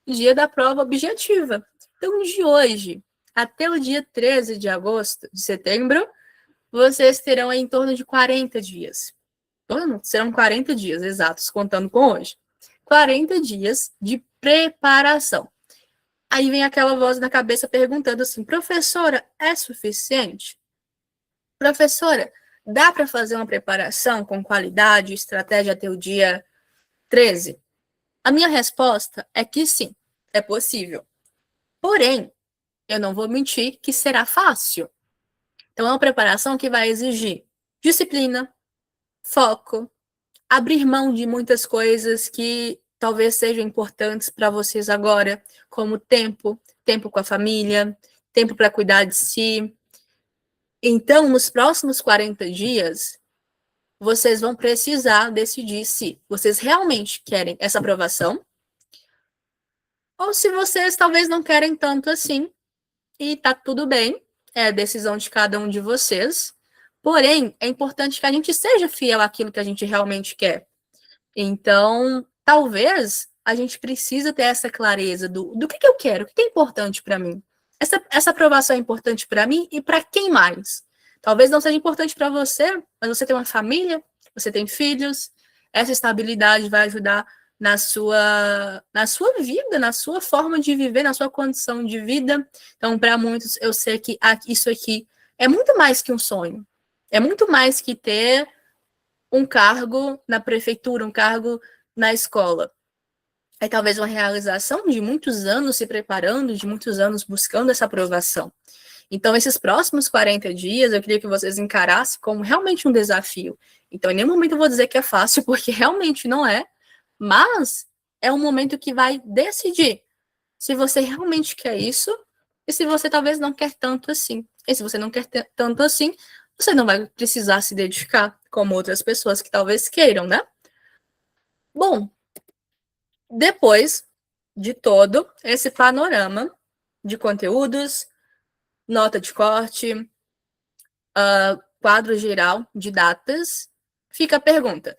O dia da prova objetiva. Então, de hoje até o dia 13 de agosto, de setembro, vocês terão em torno de 40 dias. Serão 40 dias exatos, contando com hoje. 40 dias de preparação. Aí vem aquela voz na cabeça perguntando assim: professora, é suficiente? Professora, dá para fazer uma preparação com qualidade, estratégia até o dia 13? A minha resposta é que sim, é possível. Porém, eu não vou mentir que será fácil. Então, é uma preparação que vai exigir disciplina, foco, abrir mão de muitas coisas que talvez sejam importantes para vocês agora, como tempo com a família, tempo para cuidar de si. Então, nos próximos 40 dias, vocês vão precisar decidir se vocês realmente querem essa aprovação ou se vocês talvez não querem tanto assim e tá tudo bem, é a decisão de cada um de vocês. Porém, é importante que a gente seja fiel àquilo que a gente realmente quer. Então, talvez a gente precisa ter essa clareza do que eu quero, o que é importante para mim. Essa aprovação é importante para mim e para quem mais? Talvez não seja importante para você, mas você tem uma família, você tem filhos, essa estabilidade vai ajudar na sua vida, na sua forma de viver, na sua condição de vida. Então, para muitos, eu sei que isso aqui é muito mais que um sonho. É muito mais que ter um cargo na prefeitura, um cargo na escola. É talvez uma realização de muitos anos se preparando, de muitos anos buscando essa aprovação. Então, esses próximos 40 dias, eu queria que vocês encarassem como realmente um desafio. Então, em nenhum momento eu vou dizer que é fácil, porque realmente não é, mas é um momento que vai decidir se você realmente quer isso e se você talvez não quer tanto assim. E se você não quer tanto assim, você não vai precisar se dedicar como outras pessoas que talvez queiram, né? Bom, depois de todo esse panorama de conteúdos, nota de corte, quadro geral de datas, fica a pergunta: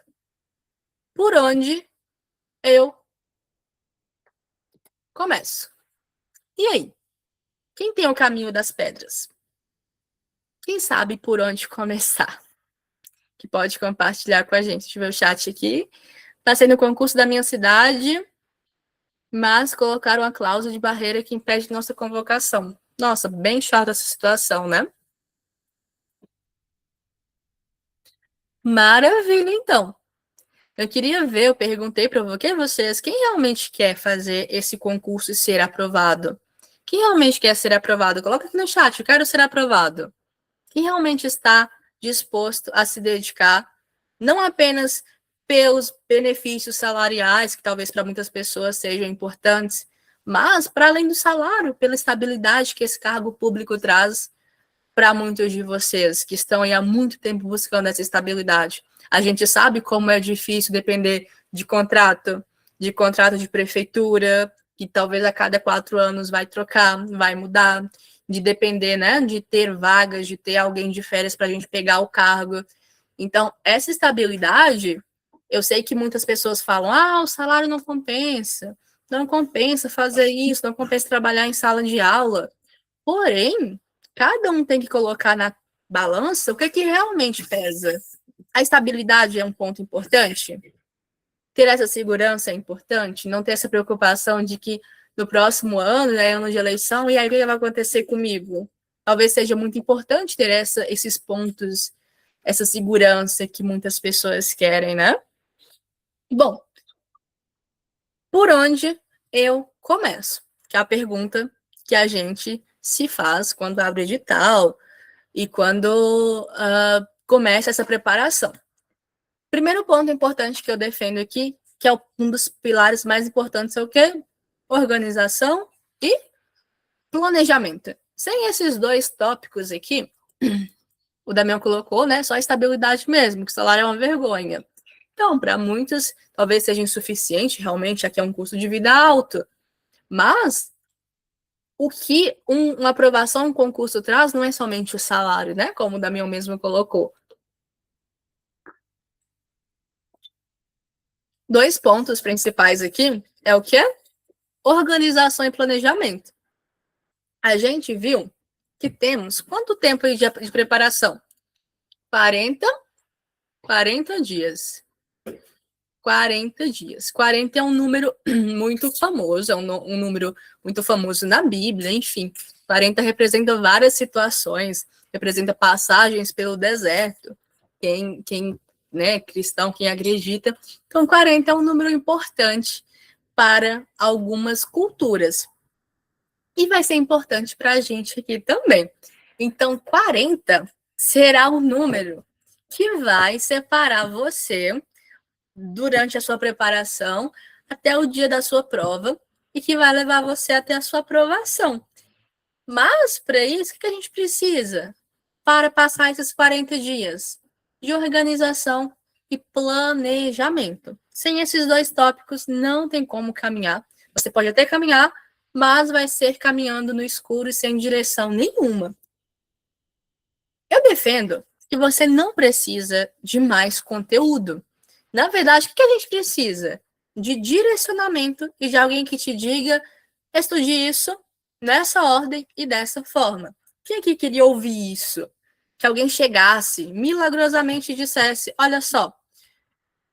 por onde eu começo? E aí? Quem tem o caminho das pedras? Quem sabe por onde começar? Que pode compartilhar com a gente. Deixa eu ver o chat aqui. Passei no concurso da minha cidade. mas colocaram uma cláusula de barreira que impede nossa convocação. Nossa, bem chata essa situação, né? Maravilha, então. Eu queria ver, eu perguntei, provoquei vocês, quem realmente quer fazer esse concurso e ser aprovado? Quem realmente quer ser aprovado? Coloca aqui no chat, eu quero ser aprovado. Quem realmente está disposto a se dedicar, não apenas pelos benefícios salariais, que talvez para muitas pessoas sejam importantes, mas para além do salário, pela estabilidade que esse cargo público traz para muitos de vocês que estão aí há muito tempo buscando essa estabilidade. A gente sabe como é difícil depender de contrato de prefeitura, que talvez a cada 4 anos vai trocar, vai mudar, de depender, né, de ter vagas, de ter alguém de férias para a gente pegar o cargo. Então, essa estabilidade, eu sei que muitas pessoas falam, o salário não compensa fazer isso, não compensa trabalhar em sala de aula. Porém, cada um tem que colocar na balança o que, que realmente pesa. A estabilidade é um ponto importante. Ter essa segurança é importante. Não ter essa preocupação de que no próximo ano, é ano de eleição, e aí o que vai acontecer comigo? Talvez seja muito importante ter esses pontos, essa segurança que muitas pessoas querem, né? Bom, por onde eu começo? Que é a pergunta que a gente se faz quando abre edital, e quando começa essa preparação. Primeiro ponto importante que eu defendo aqui, que é um dos pilares mais importantes, é o quê? Organização e planejamento. Sem esses dois tópicos aqui, o Damião colocou, né? Só estabilidade mesmo, que o salário é uma vergonha. Então, para muitos, talvez seja insuficiente, realmente, aqui é um custo de vida alto. Mas o que uma aprovação, um concurso traz não é somente o salário, né? Como o Damião mesmo colocou. 2 pontos principais aqui é o que é organização e planejamento. A gente viu que temos quanto tempo de preparação? 40 dias. 40 dias. 40 é um número muito famoso, é um número muito famoso na Bíblia, enfim. 40 representa várias situações, representa passagens pelo deserto. Quem né, cristão, quem acredita. Então, 40 é um número importante para algumas culturas. E vai ser importante para a gente aqui também. Então, 40 será o número que vai separar você durante a sua preparação até o dia da sua prova e que vai levar você até a sua aprovação. Mas, para isso, o que a gente precisa para passar esses 40 dias? De organização e planejamento. Sem esses dois tópicos, não tem como caminhar. Você pode até caminhar, mas vai ser caminhando no escuro e sem direção nenhuma. Eu defendo que você não precisa de mais conteúdo. Na verdade, o que a gente precisa? De direcionamento e de alguém que te diga, estude isso nessa ordem e dessa forma. Quem aqui queria ouvir isso? Que alguém chegasse, milagrosamente dissesse, olha só,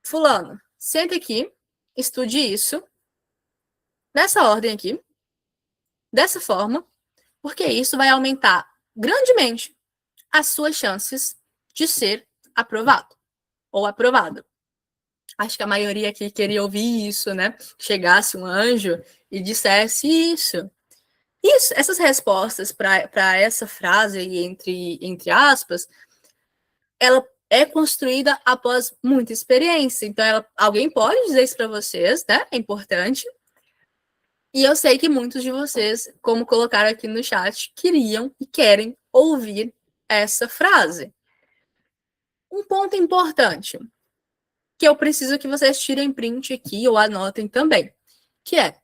fulano, senta aqui, estude isso, nessa ordem aqui, dessa forma, porque isso vai aumentar grandemente as suas chances de ser aprovado ou aprovado. Acho que a maioria aqui queria ouvir isso, né? Chegasse um anjo e dissesse isso. Isso, essas respostas para essa frase aí, entre aspas, ela é construída após muita experiência. Então, alguém pode dizer isso para vocês, né? É importante. E eu sei que muitos de vocês, como colocaram aqui no chat, queriam e querem ouvir essa frase. Um ponto importante que eu preciso que vocês tirem print aqui ou anotem também, que é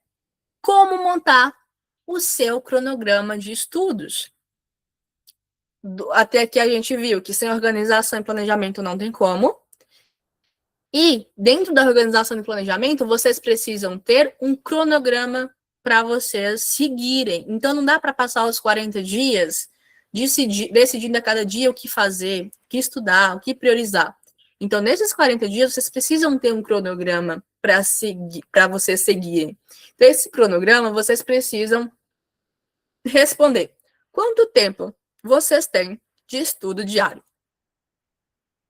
como montar o seu cronograma de estudos. Até aqui a gente viu que sem organização e planejamento não tem como. E dentro da organização e planejamento, vocês precisam ter um cronograma para vocês seguirem. Então não dá para passar os 40 dias decidindo a cada dia o que fazer, o que estudar, o que priorizar. Então, nesses 40 dias, vocês precisam ter um cronograma para vocês seguirem. Então, esse cronograma, vocês precisam responder. Quanto tempo vocês têm de estudo diário?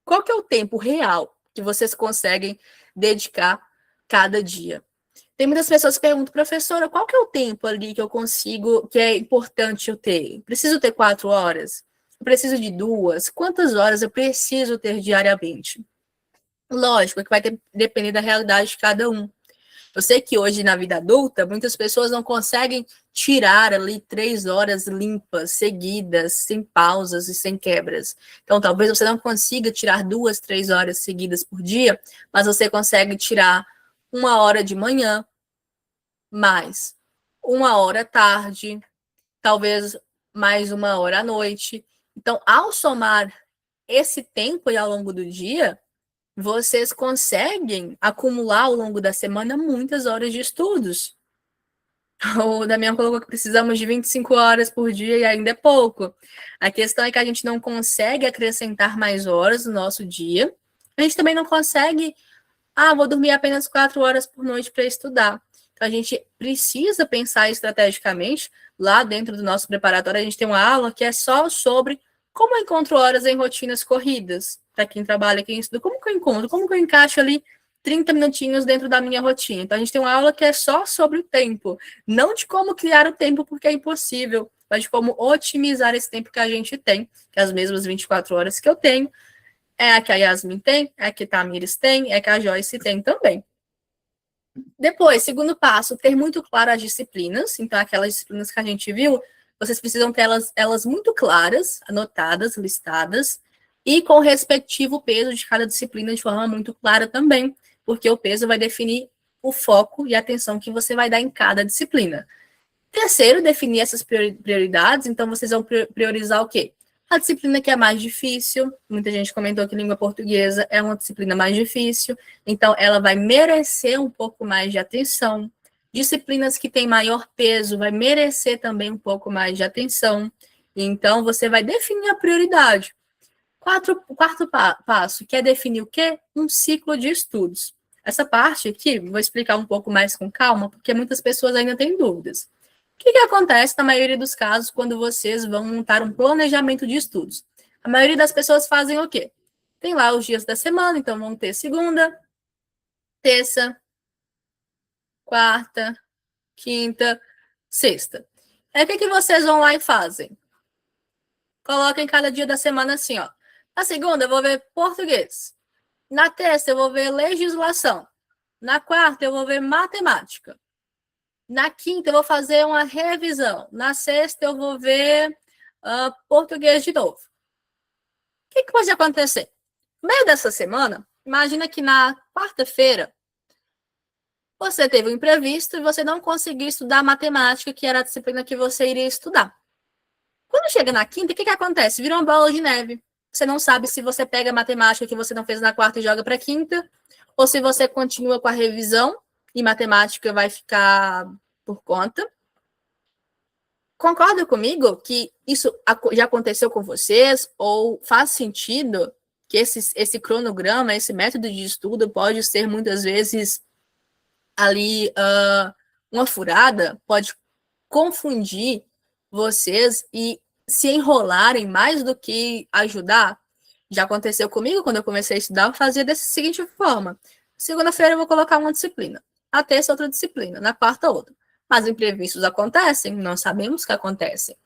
Qual que é o tempo real que vocês conseguem dedicar cada dia? Tem muitas pessoas que perguntam, professora, qual que é o tempo ali que eu consigo, que é importante eu ter? Preciso ter 4 horas? Eu preciso de 2? Quantas horas eu preciso ter diariamente? Lógico que vai depender da realidade de cada um. Eu sei que hoje, na vida adulta, muitas pessoas não conseguem tirar ali 3 horas limpas, seguidas, sem pausas e sem quebras. Então, talvez você não consiga tirar 2, 3 horas seguidas por dia, mas você consegue tirar 1 hora de manhã, mais 1 hora à tarde, talvez mais 1 hora à noite. Então, ao somar esse tempo aí ao longo do dia, vocês conseguem acumular ao longo da semana muitas horas de estudos. O Damião colocou que precisamos de 25 horas por dia e ainda é pouco. A questão é que a gente não consegue acrescentar mais horas no nosso dia. A gente também não consegue, vou dormir apenas 4 horas por noite para estudar. Então, a gente precisa pensar estrategicamente. Lá dentro do nosso preparatório, a gente tem uma aula que é só sobre como eu encontro horas em rotinas corridas. Para quem trabalha, quem estuda, como que eu encontro? Como que eu encaixo ali 30 minutinhos dentro da minha rotina? Então, a gente tem uma aula que é só sobre o tempo. Não de como criar o tempo, porque é impossível, mas de como otimizar esse tempo que a gente tem, que é as mesmas 24 horas que eu tenho, é a que a Yasmin tem, é a que a Tamires tem, é a que a Joyce tem também. Depois, segundo passo, ter muito claro as disciplinas. Então, aquelas disciplinas que a gente viu, vocês precisam ter elas muito claras, anotadas, listadas, e com o respectivo peso de cada disciplina de forma muito clara também, porque o peso vai definir o foco e a atenção que você vai dar em cada disciplina. Terceiro, definir essas prioridades. Então, vocês vão priorizar o quê? A disciplina que é mais difícil. Muita gente comentou que língua portuguesa é uma disciplina mais difícil, então ela vai merecer um pouco mais de atenção. Disciplinas que têm maior peso vai merecer também um pouco mais de atenção. Então, você vai definir a prioridade. Quarto passo, que é definir o quê? Um ciclo de estudos. Essa parte aqui, vou explicar um pouco mais com calma, porque muitas pessoas ainda têm dúvidas. O que acontece na maioria dos casos quando vocês vão montar um planejamento de estudos? A maioria das pessoas fazem o quê? Tem lá os dias da semana, então vão ter segunda, terça, quarta, quinta, sexta. Aí o que vocês vão lá e fazem? Coloquem cada dia da semana assim, ó. Na segunda eu vou ver português. Na terça eu vou ver legislação. Na quarta eu vou ver matemática. Na quinta eu vou fazer uma revisão. Na sexta eu vou ver português de novo. O que pode acontecer? No meio dessa semana, imagina que na quarta-feira você teve um imprevisto e você não conseguiu estudar matemática, que era a disciplina que você iria estudar. Quando chega na quinta, o que acontece? Vira uma bola de neve. Você não sabe se você pega a matemática que você não fez na quarta e joga para a quinta, ou se você continua com a revisão e matemática vai ficar por conta. Concorda comigo que isso já aconteceu com vocês? Ou faz sentido que esse cronograma, esse método de estudo pode ser muitas vezes ali uma furada, pode confundir vocês e se enrolarem mais do que ajudar? Já aconteceu comigo quando eu comecei a estudar, eu fazia dessa seguinte forma. Segunda-feira eu vou colocar uma disciplina, na terça outra disciplina, na quarta outra. Mas imprevistos acontecem, nós sabemos que acontecem.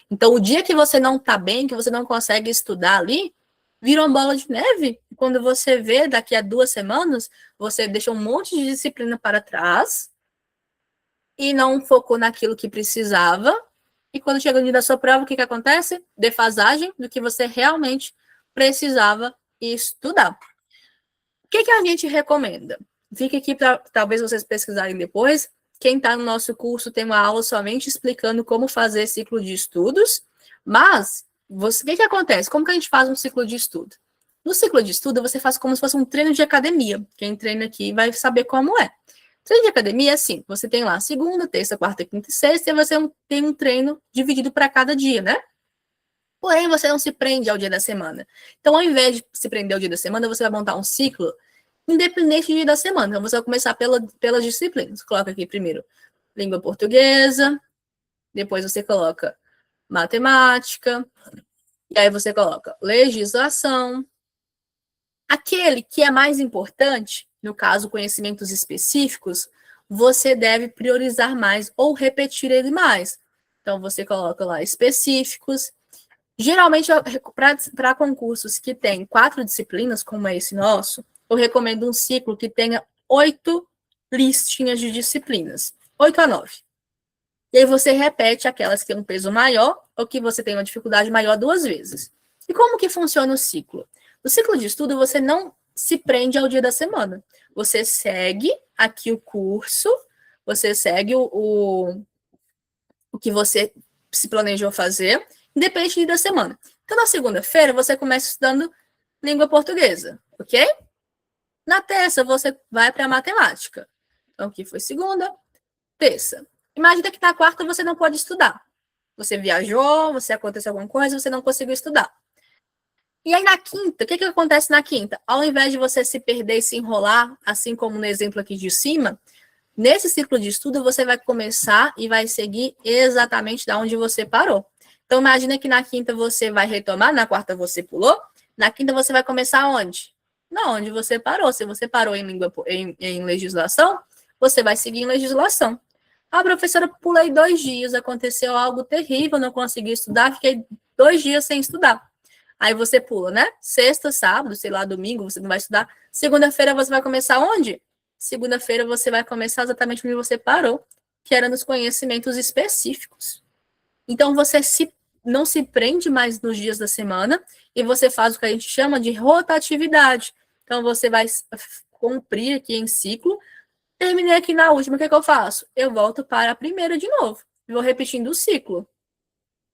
Então, o dia que você não está bem, que você não consegue estudar ali, vira uma bola de neve. Quando você vê, daqui a 2 semanas, você deixa um monte de disciplina para trás e não focou naquilo que precisava. E quando chega o dia da sua prova, o que acontece? Defasagem do que você realmente precisava estudar. O que a gente recomenda? Fica aqui para talvez vocês pesquisarem depois. Quem está no nosso curso tem uma aula somente explicando como fazer ciclo de estudos, mas o que acontece? Como que a gente faz um ciclo de estudo? No ciclo de estudo, você faz como se fosse um treino de academia. Quem treina aqui vai saber como é. Treino de academia é assim, você tem lá segunda, terça, quarta, quinta e sexta, e você tem um treino dividido para cada dia, né? Porém, você não se prende ao dia da semana. Então, ao invés de se prender ao dia da semana, você vai montar um ciclo independente do dia da semana. Então, você vai começar pelas disciplinas. Coloca aqui primeiro língua portuguesa, depois você coloca matemática, e aí você coloca legislação. Aquele que é mais importante, no caso, conhecimentos específicos, você deve priorizar mais ou repetir ele mais. Então, você coloca lá específicos. Geralmente, para concursos que tem 4 disciplinas, como é esse nosso, eu recomendo um ciclo que tenha 8 listinhas de disciplinas, 8 a 9. E aí você repete aquelas que têm um peso maior ou que você tem uma dificuldade maior 2 vezes. E como que funciona o ciclo? No ciclo de estudo, você não se prende ao dia da semana. Você segue aqui o curso, você segue o que você se planejou fazer, independente do dia da semana. Então, na segunda-feira, você começa estudando língua portuguesa, ok? Na terça, você vai para a matemática. Então, aqui foi segunda, terça. Imagina que na quarta você não pode estudar. Você viajou, você aconteceu alguma coisa, você não conseguiu estudar. E aí, na quinta, o que acontece na quinta? Ao invés de você se perder e se enrolar, assim como no exemplo aqui de cima, nesse ciclo de estudo, você vai começar e vai seguir exatamente da onde você parou. Então, imagina que na quinta você vai retomar, na quarta você pulou, na quinta você vai começar onde? Na onde você parou. Se você parou em legislação, você vai seguir em legislação. A professora, pulei 2 dias, aconteceu algo terrível, não consegui estudar, fiquei 2 dias sem estudar. Aí você pula, né? Sexta, sábado, sei lá, domingo, você não vai estudar. Segunda-feira você vai começar onde? Segunda-feira você vai começar exatamente onde você parou, que era nos conhecimentos específicos. Então você não se prende mais nos dias da semana e você faz o que a gente chama de rotatividade. Então você vai cumprir aqui em ciclo. Terminei aqui na última, o que eu faço? Eu volto para a primeira de novo. Vou repetindo o ciclo.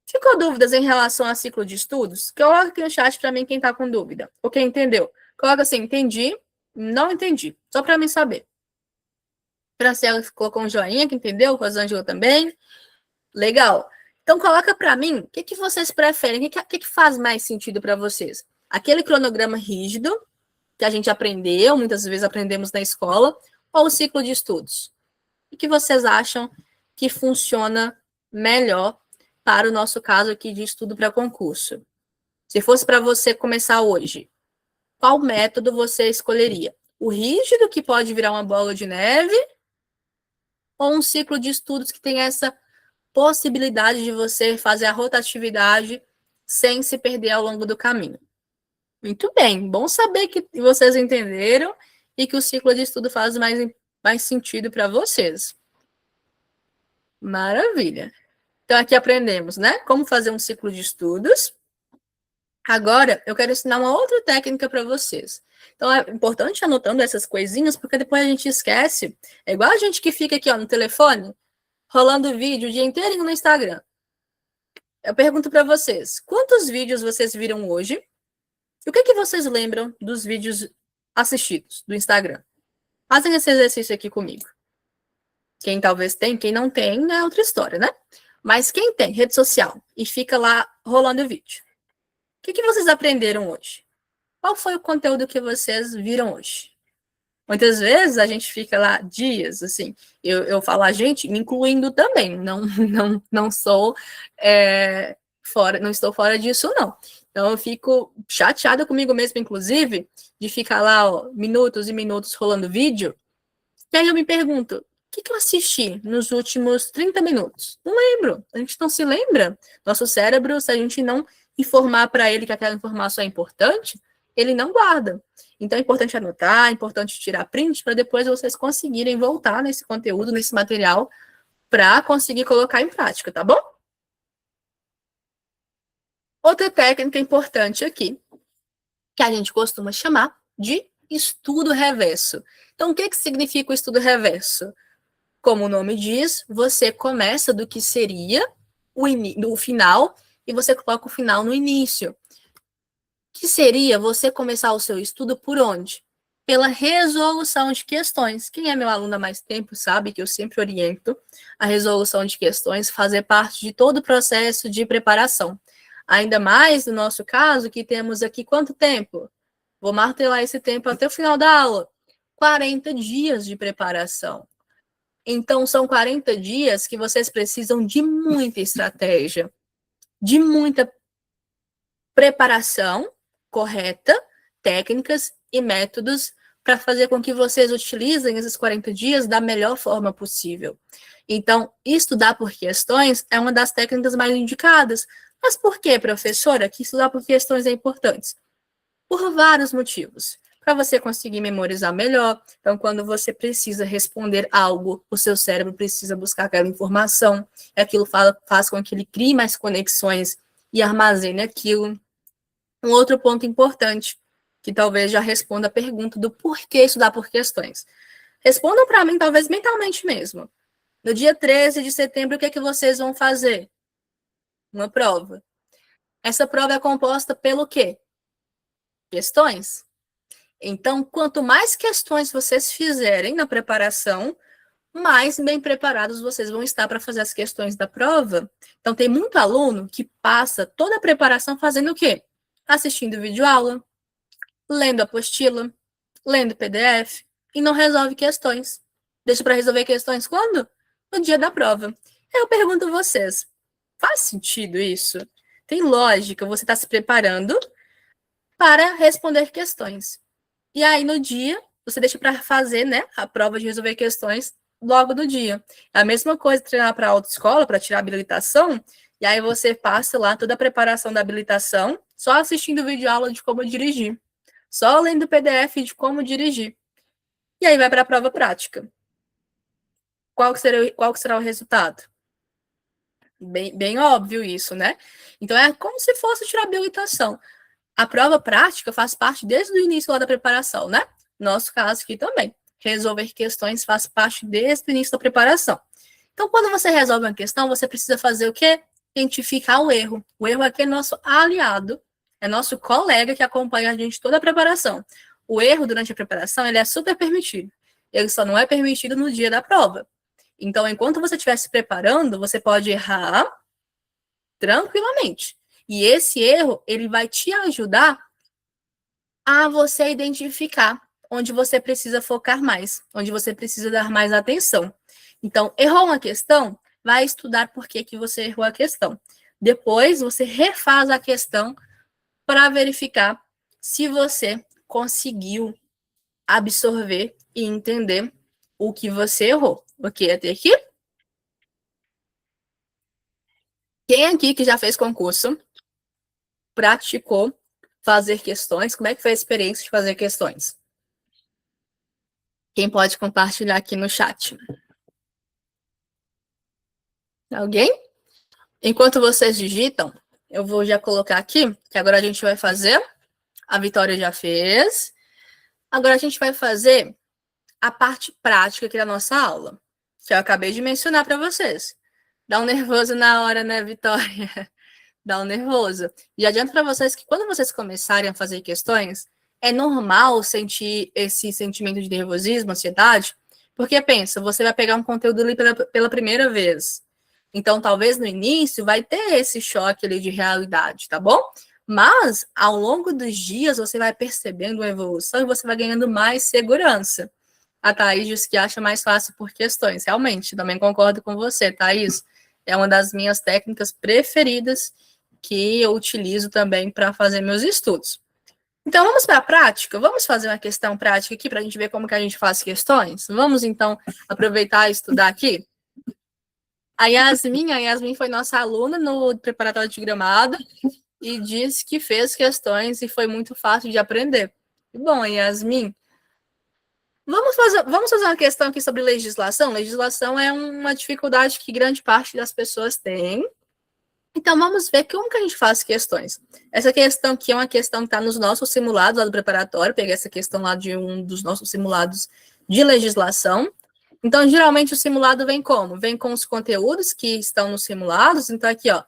Ficou dúvidas em relação ao ciclo de estudos? Coloca aqui no chat para mim quem está com dúvida. Ou quem entendeu. Coloca assim, entendi, não entendi. Só para mim saber. Franciela colocou um joinha, que entendeu? Rosângela também. Legal. Então, coloca para mim, o que vocês preferem? O que faz mais sentido para vocês? Aquele cronograma rígido, que a gente aprendeu, muitas vezes aprendemos na escola, ou o ciclo de estudos? O que vocês acham que funciona melhor para o nosso caso aqui de estudo para concurso? Se fosse para você começar hoje, qual método você escolheria? O rígido, que pode virar uma bola de neve, ou um ciclo de estudos que tem essa possibilidade de você fazer a rotatividade sem se perder ao longo do caminho? Muito bem, bom saber que vocês entenderam e que o ciclo de estudo faz mais sentido para vocês. Maravilha. Então, aqui aprendemos, né? Como fazer um ciclo de estudos. Agora, eu quero ensinar uma outra técnica para vocês. Então, é importante ir anotando essas coisinhas, porque depois a gente esquece. É igual a gente que fica aqui, ó, no telefone, rolando vídeo o dia inteiro no Instagram. Eu pergunto para vocês, quantos vídeos vocês viram hoje? E o que vocês lembram dos vídeos assistidos do Instagram? Fazem esse exercício aqui comigo. Quem talvez tem, quem não tem, é outra história, né? Mas quem tem rede social e fica lá rolando o vídeo, o que vocês aprenderam hoje? Qual foi o conteúdo que vocês viram hoje? Muitas vezes a gente fica lá dias, assim, eu falo a gente, me incluindo também, não sou fora, não estou fora disso, não. Então eu fico chateada comigo mesma, inclusive, de ficar lá, ó, minutos e minutos rolando vídeo, e aí eu me pergunto, o que eu assisti nos últimos 30 minutos? Não lembro, a gente não se lembra. Nosso cérebro, se a gente não informar para ele que aquela informação é importante, ele não guarda. Então é importante anotar, é importante tirar print para depois vocês conseguirem voltar nesse conteúdo, nesse material, para conseguir colocar em prática, tá bom? Outra técnica importante aqui, que a gente costuma chamar de estudo reverso. Então, o que significa o estudo reverso? Como o nome diz, você começa do que seria o final e você coloca o final no início. Que seria você começar o seu estudo por onde? Pela resolução de questões. Quem é meu aluno há mais tempo sabe que eu sempre oriento a resolução de questões fazer parte de todo o processo de preparação. Ainda mais no nosso caso, que temos aqui quanto tempo? Vou martelar esse tempo até o final da aula. 40 dias de preparação. Então, são 40 dias que vocês precisam de muita estratégia, de muita preparação correta, técnicas e métodos para fazer com que vocês utilizem esses 40 dias da melhor forma possível. Então, estudar por questões é uma das técnicas mais indicadas. Mas por que, professora, que estudar por questões é importante? Por vários motivos. Para você conseguir memorizar melhor, então, quando você precisa responder algo, o seu cérebro precisa buscar aquela informação, e aquilo faz com que ele crie mais conexões e armazene aquilo. Um outro ponto importante, que talvez já responda a pergunta do porquê estudar por questões. Respondam para mim, talvez mentalmente mesmo. No dia 13 de setembro, o que é que vocês vão fazer? Uma prova. Essa prova é composta pelo quê? Questões. Então, quanto mais questões vocês fizerem na preparação, mais bem preparados vocês vão estar para fazer as questões da prova. Então, tem muito aluno que passa toda a preparação fazendo o quê? Assistindo videoaula, lendo apostila, lendo PDF e não resolve questões. Deixa para resolver questões quando? No dia da prova. Eu pergunto a vocês, faz sentido isso? Tem lógica você estar se preparando para responder questões. E aí, no dia, você deixa para fazer, né, a prova de resolver questões logo no dia. É a mesma coisa treinar para a autoescola, para tirar a habilitação, e aí você passa lá toda a preparação da habilitação, só assistindo vídeo aula de como dirigir, só lendo PDF de como dirigir. E aí vai para a prova prática. Qual que será o resultado? Bem óbvio isso, né? Então, é como se fosse tirar a habilitação. A prova prática faz parte desde o início lá da preparação, né? Nosso caso aqui também. Resolver questões faz parte desde o início da preparação. Então, quando você resolve uma questão, você precisa fazer o quê? Identificar o erro. O erro aqui é nosso aliado, é nosso colega que acompanha a gente toda a preparação. O erro durante a preparação, ele é super permitido. Ele só não é permitido no dia da prova. Então, enquanto você estiver se preparando, você pode errar tranquilamente. E esse erro, ele vai te ajudar a você identificar onde você precisa focar mais, onde você precisa dar mais atenção. Então, errou uma questão, vai estudar por que você errou a questão. Depois, você refaz a questão para verificar se você conseguiu absorver e entender o que você errou. Ok, até aqui? Quem aqui que já fez concurso, praticou fazer questões? Como é que foi a experiência de fazer questões? Quem pode compartilhar aqui no chat? Alguém? Enquanto vocês digitam, eu vou já colocar aqui, que agora a gente vai fazer, a Vitória já fez, agora a gente vai fazer a parte prática aqui da nossa aula, que eu acabei de mencionar para vocês. Dá um nervoso na hora, né, Vitória? Dá um nervoso. E adianto para vocês que quando vocês começarem a fazer questões, é normal sentir esse sentimento de nervosismo, ansiedade, porque pensa, você vai pegar um conteúdo ali pela primeira vez. Então, talvez no início vai ter esse choque ali de realidade, tá bom? Mas, ao longo dos dias, você vai percebendo uma evolução e você vai ganhando mais segurança. A Thaís diz que acha mais fácil por questões. Realmente, também concordo com você, Thaís. É uma das minhas técnicas preferidas que eu utilizo também para fazer meus estudos. Então, vamos para a prática? Vamos fazer uma questão prática aqui para a gente ver como que a gente faz questões? Vamos, então, aproveitar e estudar aqui? A Yasmin foi nossa aluna no preparatório de Gramado e disse que fez questões e foi muito fácil de aprender. Bom, Yasmin, vamos fazer uma questão aqui sobre legislação. Legislação é uma dificuldade que grande parte das pessoas tem. Então, vamos ver como que a gente faz questões. Essa questão aqui é uma questão que está nos nossos simulados lá do preparatório. Peguei essa questão lá de um dos nossos simulados de legislação. Então, geralmente, o simulado vem como? Vem com os conteúdos que estão nos simulados. Então, aqui, ó,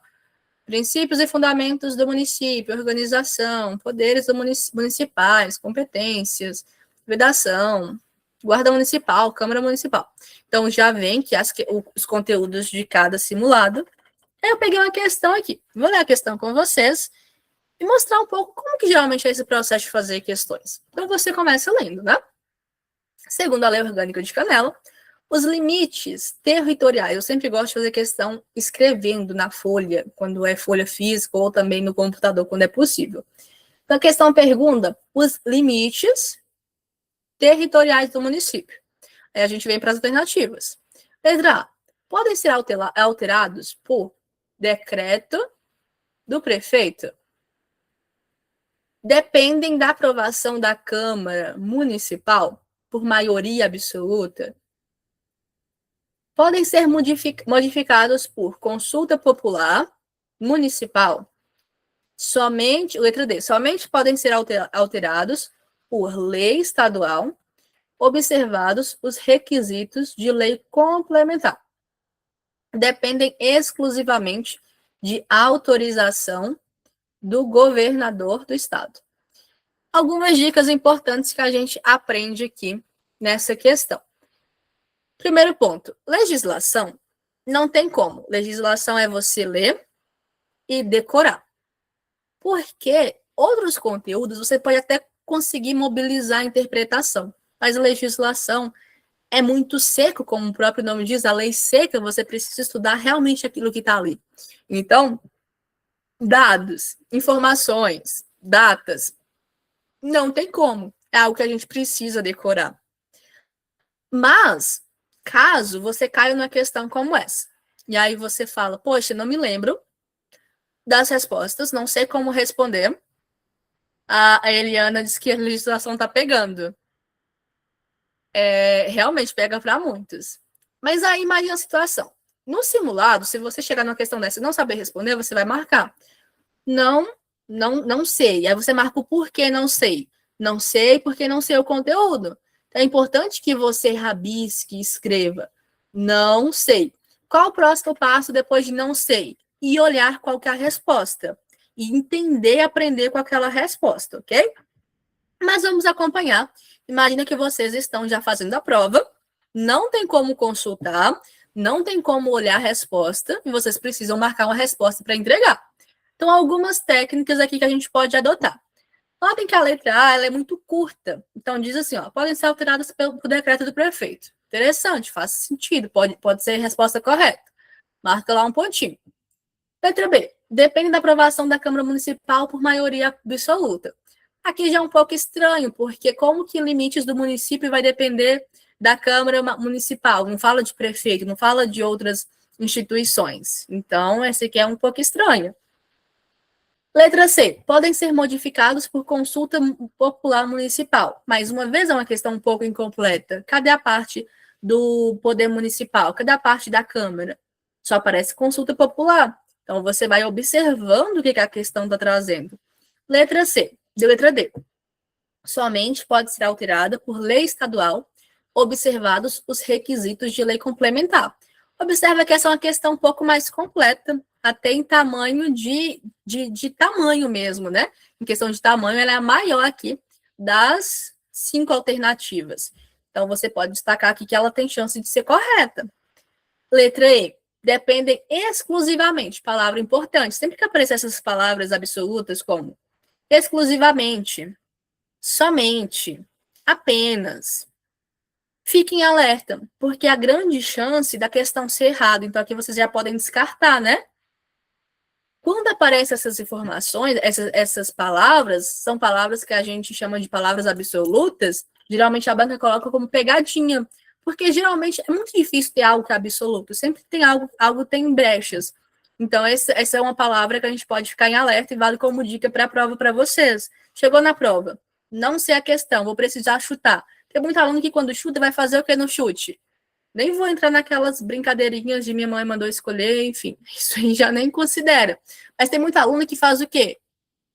princípios e fundamentos do município, organização, poderes municipais, competências, vedação, guarda municipal, Câmara Municipal. Então, já vem que os conteúdos de cada simulado. Aí eu peguei uma questão aqui. Vou ler a questão com vocês e mostrar um pouco como que geralmente é esse processo de fazer questões. Então você começa lendo, né? Segundo a Lei Orgânica de Canela, os limites territoriais, eu sempre gosto de fazer questão escrevendo na folha, quando é folha física, ou também no computador, quando é possível. Então a questão pergunta os limites territoriais do município. Aí a gente vem para as alternativas. Letra A. Podem ser alterados por decreto do prefeito? Dependem da aprovação da Câmara Municipal por maioria absoluta? Podem ser modificados por consulta popular municipal? Somente, letra D, somente podem ser alterados por lei estadual, observados os requisitos de lei complementar. Dependem exclusivamente de autorização do governador do estado. Algumas dicas importantes que a gente aprende aqui nessa questão. Primeiro ponto, legislação não tem como. Legislação é você ler e decorar. Porque outros conteúdos você pode até conseguir mobilizar a interpretação, mas a legislação é muito seco, como o próprio nome diz, a lei seca, você precisa estudar realmente aquilo que está ali. Então, dados, informações, datas, não tem como. É algo que a gente precisa decorar. Mas, caso você caia numa questão como essa, e aí você fala, poxa, não me lembro das respostas, não sei como responder, a Eliana disse que a legislação está pegando. Realmente pega para muitos. Mas aí imagina a situação. No simulado, se você chegar numa questão dessa e não saber responder, você vai marcar. Não sei. Aí você marca o porquê não sei. Não sei porque não sei o conteúdo. Então, é importante que você rabisque, escreva. Não sei. Qual o próximo passo depois de não sei? E olhar qual que é a resposta. E entender e aprender com aquela resposta, ok? Mas vamos acompanhar. Imagina que vocês estão já fazendo a prova, não tem como consultar, não tem como olhar a resposta, e vocês precisam marcar uma resposta para entregar. Então, algumas técnicas aqui que a gente pode adotar. Notem que a letra A ela é muito curta. Então, diz assim, ó, podem ser alteradas pelo decreto do prefeito. Interessante, faz sentido, pode ser a resposta correta. Marca lá um pontinho. Letra B. Depende da aprovação da Câmara Municipal por maioria absoluta. Aqui já é um pouco estranho, porque como que limites do município vai depender da Câmara Municipal? Não fala de prefeito, não fala de outras instituições. Então, esse aqui é um pouco estranho. Letra C. Podem ser modificados por consulta popular municipal. Mais uma vez, é uma questão um pouco incompleta. Cadê a parte do poder municipal? Cadê a parte da Câmara? Só aparece consulta popular. Então, você vai observando o que a questão está trazendo. Letra C. Letra D. Somente pode ser alterada por lei estadual, observados os requisitos de lei complementar. Observa que essa é uma questão um pouco mais completa, até em tamanho de tamanho mesmo, né? Em questão de tamanho, ela é a maior aqui das 5 alternativas. Então, você pode destacar aqui que ela tem chance de ser correta. Letra E. Dependem exclusivamente, palavra importante. Sempre que aparecer essas palavras absolutas como exclusivamente, somente, apenas, fiquem alerta, porque a grande chance da questão ser errada, então aqui vocês já podem descartar, né? Quando aparecem essas informações, essas palavras, são palavras que a gente chama de palavras absolutas, geralmente a banca coloca como pegadinha, porque geralmente é muito difícil ter algo que é absoluto, sempre tem algo tem brechas. Então, essa é uma palavra que a gente pode ficar em alerta e vale como dica para a prova para vocês. Chegou na prova, não sei a questão, vou precisar chutar. Tem muito aluno que quando chuta vai fazer o que no chute? Nem vou entrar naquelas brincadeirinhas de minha mãe mandou escolher, enfim, isso aí já nem considera. Mas tem muito aluno que faz o quê?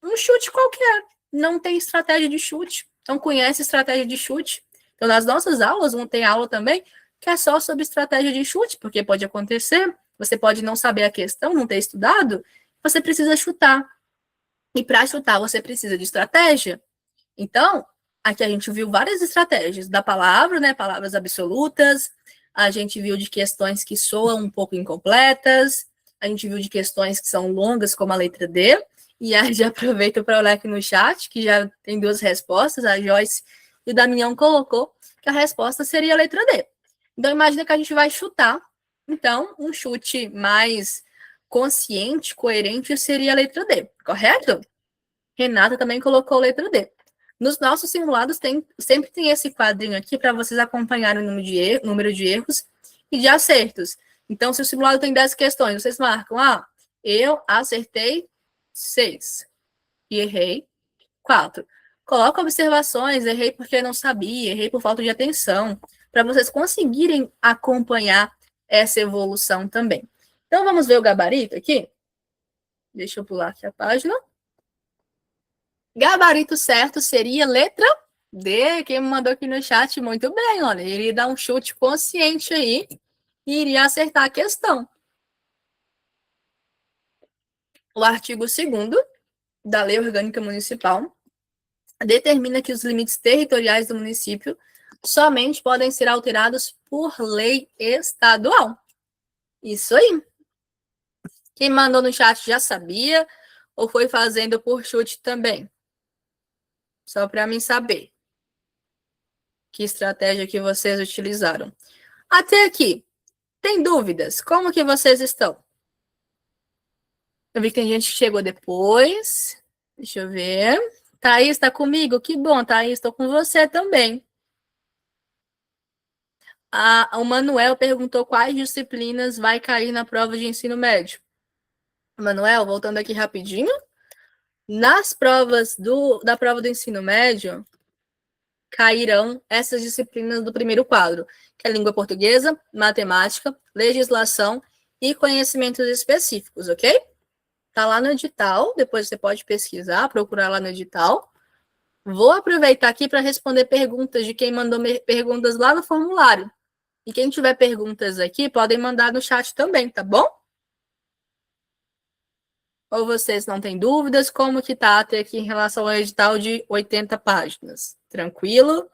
Um chute qualquer, não tem estratégia de chute, não conhece estratégia de chute. Então, nas nossas aulas, não tem aula também que é só sobre estratégia de chute, porque pode acontecer, você pode não saber a questão, não ter estudado, você precisa chutar. E para chutar, você precisa de estratégia. Então, aqui a gente viu várias estratégias da palavra, né? Palavras absolutas, a gente viu de questões que soam um pouco incompletas, a gente viu de questões que são longas, como a letra D, e aí já aproveito para olhar aqui no chat, que já tem duas respostas, a Joyce e o Damião colocou que a resposta seria a letra D. Então, imagina que a gente vai chutar. Então, um chute mais consciente, coerente, seria a letra D, correto? Renata também colocou a letra D. Nos nossos simulados, sempre tem esse quadrinho aqui para vocês acompanharem o número de erros e de acertos. Então, se o simulado tem 10 questões, vocês marcam, eu acertei 6 e errei 4. Coloca observações, errei porque não sabia, errei por falta de atenção, para vocês conseguirem acompanhar essa evolução também. Então, vamos ver o gabarito aqui? Deixa eu pular aqui a página. Gabarito certo seria letra D. Quem me mandou aqui no chat, muito bem, olha. Ele iria dar um chute consciente aí e iria acertar a questão. O artigo 2º da Lei Orgânica Municipal determina que os limites territoriais do município somente podem ser alterados por lei estadual. Isso aí. Quem mandou no chat já sabia ou foi fazendo por chute também? Só para mim saber que estratégia que vocês utilizaram. Até aqui, tem dúvidas? Como que vocês estão? Eu vi que tem gente que chegou depois. Deixa eu ver. Thaís, está comigo? Que bom, Thaís, estou com você também. O Manuel perguntou quais disciplinas vai cair na prova de ensino médio. Manuel, voltando aqui rapidinho. Nas provas da prova do ensino médio, cairão essas disciplinas do primeiro quadro, que é língua portuguesa, matemática, legislação e conhecimentos específicos, ok? Tá lá no edital, depois você pode pesquisar, procurar lá no edital. Vou aproveitar aqui para responder perguntas de quem mandou perguntas lá no formulário. E quem tiver perguntas aqui, podem mandar no chat também, tá bom? Ou vocês não têm dúvidas? Como que tá até aqui em relação ao edital de 80 páginas? Tranquilo?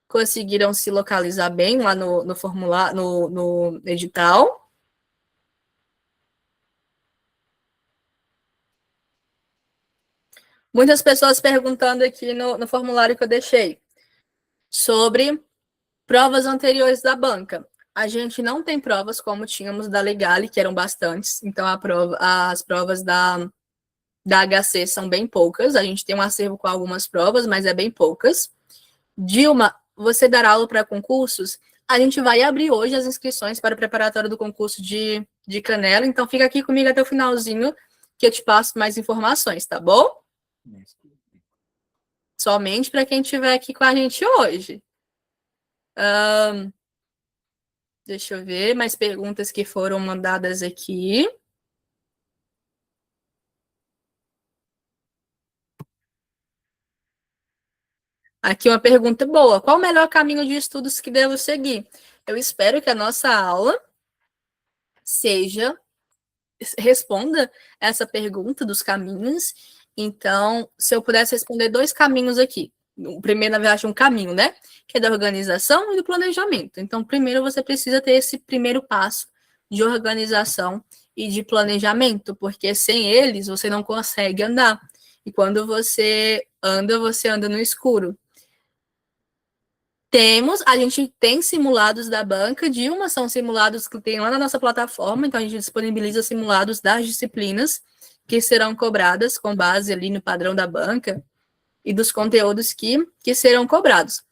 Conseguiram se localizar bem lá no formulário, no edital? Muitas pessoas perguntando aqui no formulário que eu deixei sobre provas anteriores da banca. A gente não tem provas como tínhamos da Legale, que eram bastantes. Então, as provas da HC são bem poucas. A gente tem um acervo com algumas provas, mas é bem poucas. Dilma, você dar aula para concursos? A gente vai abrir hoje as inscrições para o preparatório do concurso de Canela. Então, fica aqui comigo até o finalzinho, que eu te passo mais informações, tá bom? Somente para quem estiver aqui com a gente hoje. Deixa eu ver mais perguntas que foram mandadas aqui. Aqui uma pergunta boa. Qual o melhor caminho de estudos que devo seguir? Eu espero que a nossa aula responda essa pergunta dos caminhos. Então, se eu pudesse responder 2 caminhos aqui. O primeiro, na verdade, um caminho, né? Que é da organização e do planejamento. Então, primeiro você precisa ter esse primeiro passo de organização e de planejamento, porque sem eles você não consegue andar. E quando você anda no escuro. A gente tem simulados da banca, Dilma, são simulados que tem lá na nossa plataforma, então a gente disponibiliza simulados das disciplinas que serão cobradas com base ali no padrão da banca e dos conteúdos que serão cobrados.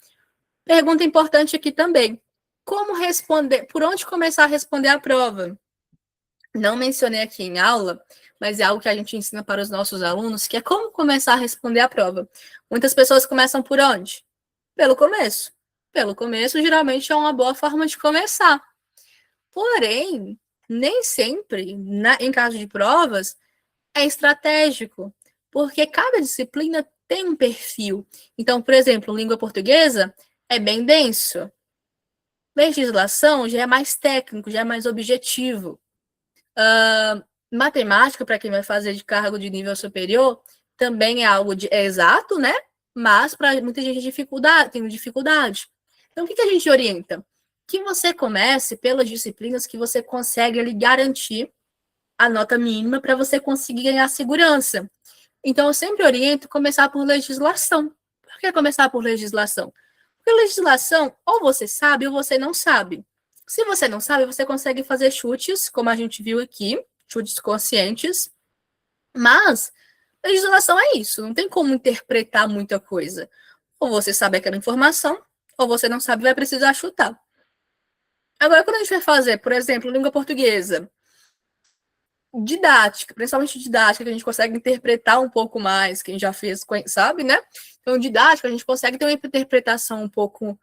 Pergunta importante aqui também. Como responder? Por onde começar a responder a prova? Não mencionei aqui em aula, mas é algo que a gente ensina para os nossos alunos, que é como começar a responder a prova. Muitas pessoas começam por onde? Pelo começo. Pelo começo, geralmente é uma boa forma de começar. Porém, nem sempre, em caso de provas, é estratégico, porque cada disciplina tem um perfil. Então, por exemplo, língua portuguesa é bem denso. Legislação já é mais técnico, já é mais objetivo. Matemática, para quem vai fazer de cargo de nível superior, também é algo exato, né? Mas para muita gente tem dificuldade. Então, o que a gente orienta? Que você comece pelas disciplinas que você consegue ali garantir a nota mínima para você conseguir ganhar segurança. Então, eu sempre oriento começar por legislação. Por que começar por legislação? Porque legislação, ou você sabe ou você não sabe. Se você não sabe, você consegue fazer chutes, como a gente viu aqui, chutes conscientes, mas legislação é isso, não tem como interpretar muita coisa. Ou você sabe aquela informação, ou você não sabe, vai precisar chutar. Agora, quando a gente vai fazer, por exemplo, língua portuguesa, didática, principalmente didática, que a gente consegue interpretar um pouco mais, quem já fez, sabe, né? Então, didática, a gente consegue ter uma interpretação um pouco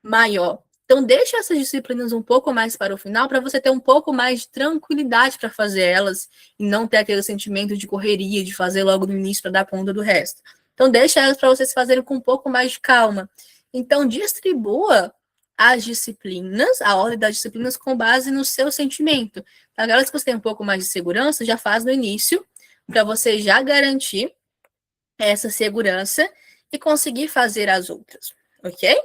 maior. Então, deixa essas disciplinas um pouco mais para o final, para você ter um pouco mais de tranquilidade para fazer elas e não ter aquele sentimento de correria, de fazer logo no início para dar conta do resto. Então, deixa elas para vocês fazerem com um pouco mais de calma. Então, distribua as disciplinas, a ordem das disciplinas com base no seu sentimento. Agora, se você tem um pouco mais de segurança, já faz no início, para você já garantir essa segurança e conseguir fazer as outras, ok?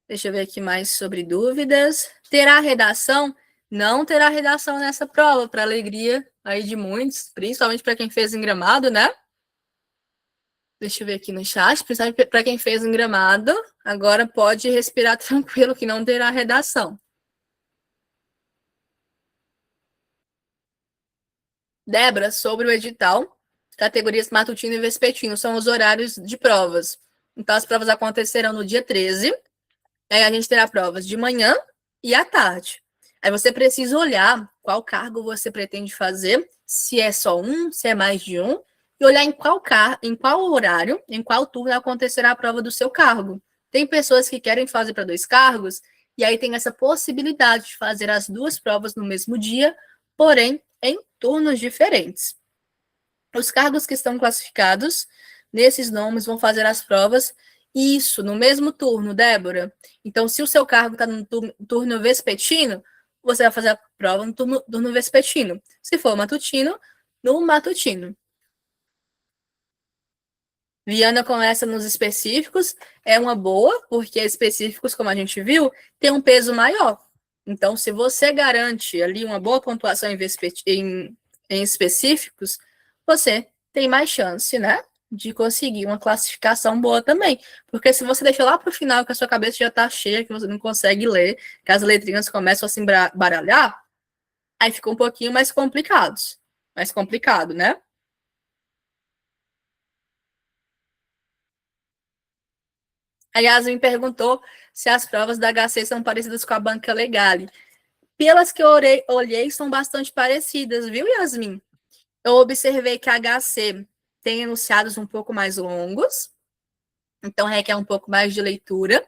Deixa eu ver aqui mais sobre dúvidas. Terá redação? Não terá redação nessa prova, para alegria aí de muitos, principalmente para quem fez em Gramado, né? Deixa eu ver aqui no chat, principalmente para quem fez em Gramado, agora pode respirar tranquilo que não terá redação. Débora, sobre o edital, categorias matutino e vespertino são os horários de provas. Então, as provas acontecerão no dia 13, aí a gente terá provas de manhã e à tarde. Aí você precisa olhar qual cargo você pretende fazer, se é só um, se é mais de um, e olhar em qual horário, em qual turno acontecerá a prova do seu cargo. Tem pessoas que querem fazer para 2 cargos, e aí tem essa possibilidade de fazer as 2 provas no mesmo dia, porém em turnos diferentes. Os cargos que estão classificados nesses nomes vão fazer as provas, isso, no mesmo turno, Débora. Então, se o seu cargo está no turno vespertino, você vai fazer a prova no turno vespertino. Se for matutino, no matutino. Viana começa nos específicos, é uma boa, porque específicos, como a gente viu, tem um peso maior. Então, se você garante ali uma boa pontuação em específicos, você tem mais chance, né, de conseguir uma classificação boa também. Porque se você deixa lá para o final, que a sua cabeça já está cheia, que você não consegue ler, que as letrinhas começam a se baralhar, aí fica um pouquinho mais complicados. Mais complicado, né? A Yasmin perguntou se as provas da HC são parecidas com a banca Legale. Pelas que eu olhei, são bastante parecidas, viu, Yasmin? Eu observei que a HC tem enunciados um pouco mais longos, então requer um pouco mais de leitura,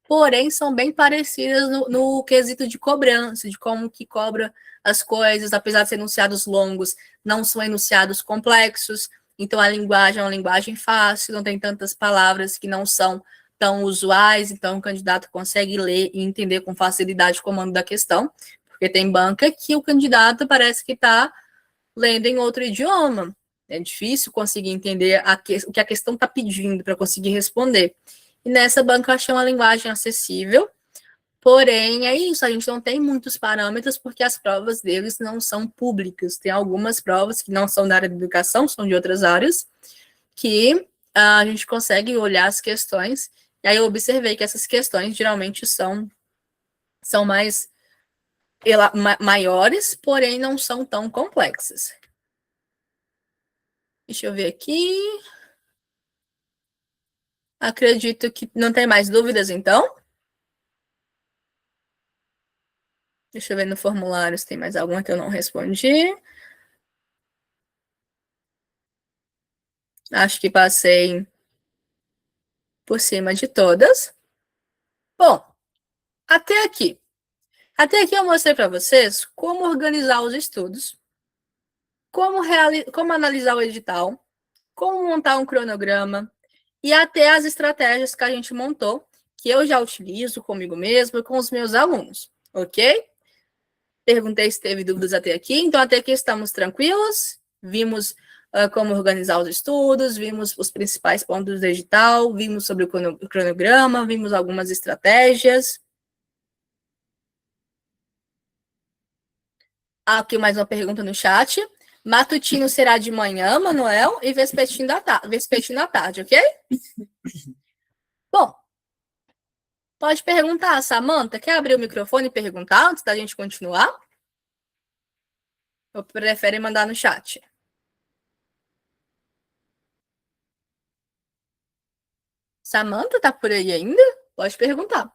porém são bem parecidas no quesito de cobrança, de como que cobra as coisas, apesar de ser enunciados longos, não são enunciados complexos, então a linguagem é uma linguagem fácil, não tem tantas palavras que não são tão usuais, então o candidato consegue ler e entender com facilidade o comando da questão, porque tem banca que o candidato parece que está lendo em outro idioma. É difícil conseguir entender o que a questão está pedindo para conseguir responder. E nessa banca eu achei uma linguagem acessível, porém é isso, a gente não tem muitos parâmetros porque as provas deles não são públicas. Tem algumas provas que não são da área de educação, são de outras áreas, que a gente consegue olhar as questões, e aí eu observei que essas questões geralmente são mais maiores, porém não são tão complexas. Deixa eu ver aqui. Acredito que não tem mais dúvidas, então. Deixa eu ver no formulário se tem mais alguma que eu não respondi. Acho que passei por cima de todas. Bom, até aqui. Até aqui eu mostrei para vocês como organizar os estudos, como analisar o edital, como montar um cronograma e até as estratégias que a gente montou, que eu já utilizo comigo mesmo e com os meus alunos, ok? Perguntei se teve dúvidas até aqui, então até aqui estamos tranquilos, vimos como organizar os estudos, vimos os principais pontos do edital, vimos sobre o cronograma, vimos algumas estratégias. Aqui mais uma pergunta no chat. Matutino será de manhã, Manuel, e vespertino à tarde, ok? Bom, pode perguntar, Samantha. Quer abrir o microfone e perguntar antes da gente continuar? Ou prefere mandar no chat? Samantha, tá por aí ainda? Pode perguntar.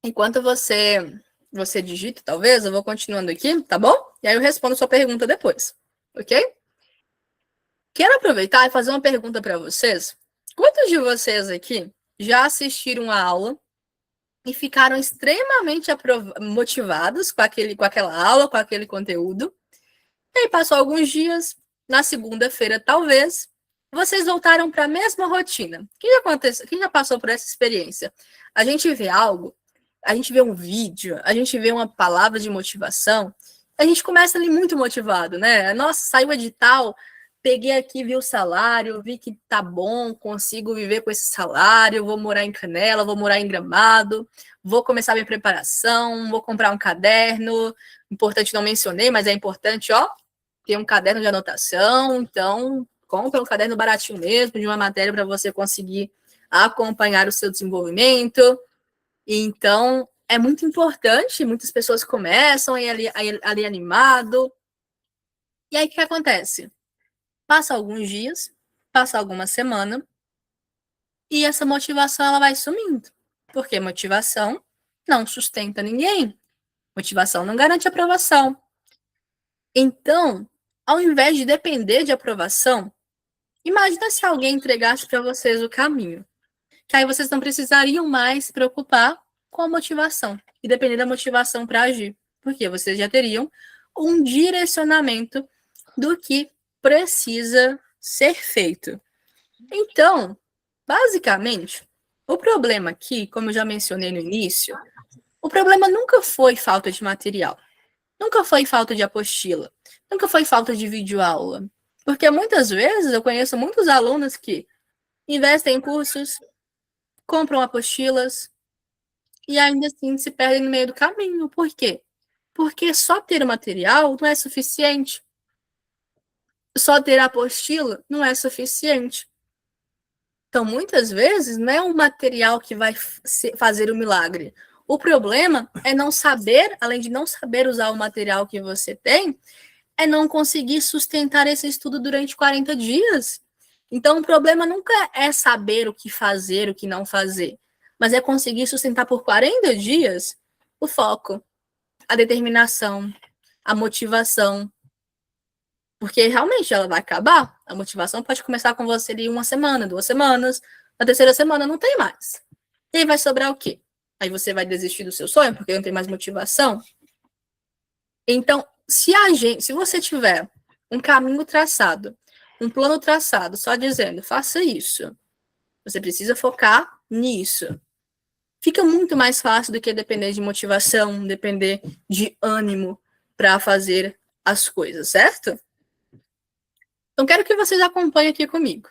Enquanto você digita, talvez, eu vou continuando aqui, tá bom? E aí eu respondo sua pergunta depois, ok? Quero aproveitar e fazer uma pergunta para vocês. Quantos de vocês aqui já assistiram a aula e ficaram extremamente motivados com aquela aula, com aquele conteúdo? E aí passou alguns dias, na segunda-feira, talvez, vocês voltaram para a mesma rotina. Quem já passou por essa experiência? A gente vê algo, a gente vê um vídeo, a gente vê uma palavra de motivação, a gente começa ali muito motivado, né? Nossa, saiu o edital, peguei aqui, vi o salário, vi que tá bom, consigo viver com esse salário, vou morar em Canela, vou morar em Gramado, vou começar minha preparação, vou comprar um caderno. Importante, não mencionei, mas é importante, ó, ter um caderno de anotação. Então, compra um caderno baratinho mesmo, de uma matéria para você conseguir acompanhar o seu desenvolvimento. Então, é muito importante, muitas pessoas começam ali animado. E aí, o que acontece? Passa alguns dias, passa alguma semana, e essa motivação ela vai sumindo. Porque motivação não sustenta ninguém. Motivação não garante aprovação. Então, ao invés de depender de aprovação, imagina se alguém entregasse para vocês o caminho. Que aí vocês não precisariam mais se preocupar com a motivação e depender da motivação para agir. Porque vocês já teriam um direcionamento do que precisa ser feito. Então, basicamente, o problema aqui, como eu já mencionei no início, o problema nunca foi falta de material. Nunca foi falta de apostila. Nunca foi falta de videoaula. Porque muitas vezes eu conheço muitos alunos que investem em cursos, compram apostilas e ainda assim se perdem no meio do caminho. Por quê? Porque só ter o material não é suficiente. Só ter a apostila não é suficiente. Então, muitas vezes, não é o material que vai fazer o milagre. O problema é não saber, além de não saber usar o material que você tem, é não conseguir sustentar esse estudo durante 40 dias. Então, o problema nunca é saber o que fazer, o que não fazer, mas é conseguir sustentar por 40 dias o foco, a determinação, a motivação. Porque realmente ela vai acabar. A motivação pode começar com você ali 1 semana, 2 semanas, na terceira semana não tem mais. E aí vai sobrar o quê? Aí você vai desistir do seu sonho porque não tem mais motivação? Então, se você tiver um caminho traçado, um plano traçado, só dizendo, faça isso, você precisa focar nisso. Fica muito mais fácil do que depender de motivação, depender de ânimo para fazer as coisas, certo? Então, quero que vocês acompanhem aqui comigo.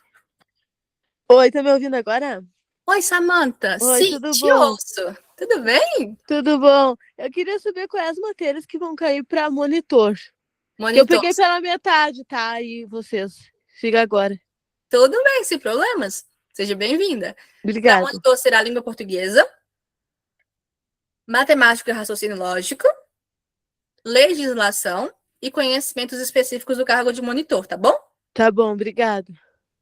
Oi, tá me ouvindo agora? Oi, Samantha. Oi, Sim, tudo te bom? ouço. Tudo bem? Tudo bom? Eu queria saber quais as matérias que vão cair para monitor. Que eu Monitor. peguei pela metade, tá? E vocês? Fica agora. Tudo bem, sem problemas. Seja bem-vinda. Para Obrigada. monitor será língua portuguesa, matemática e raciocínio lógico, legislação e conhecimentos específicos do cargo de monitor, tá bom? Tá bom, obrigado.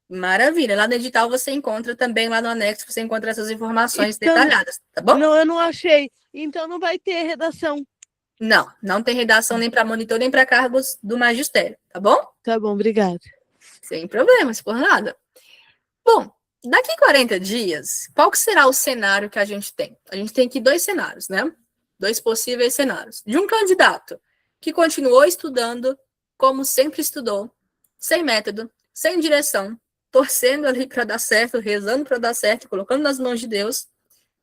Maravilha. Lá no edital você encontra também, lá no anexo, você encontra essas informações Então, detalhadas, tá bom? não, eu não achei. Então não vai ter redação. Não, não tem redação nem para monitor, nem para cargos do magistério, tá bom? Tá bom, obrigado. Sem problemas, por nada. Bom, daqui a 40 dias, qual que será o cenário que a gente tem? A gente tem aqui 2 cenários, né? 2 possíveis cenários. De um candidato que continuou estudando como sempre estudou, sem método, sem direção, torcendo ali para dar certo, rezando para dar certo, colocando nas mãos de Deus.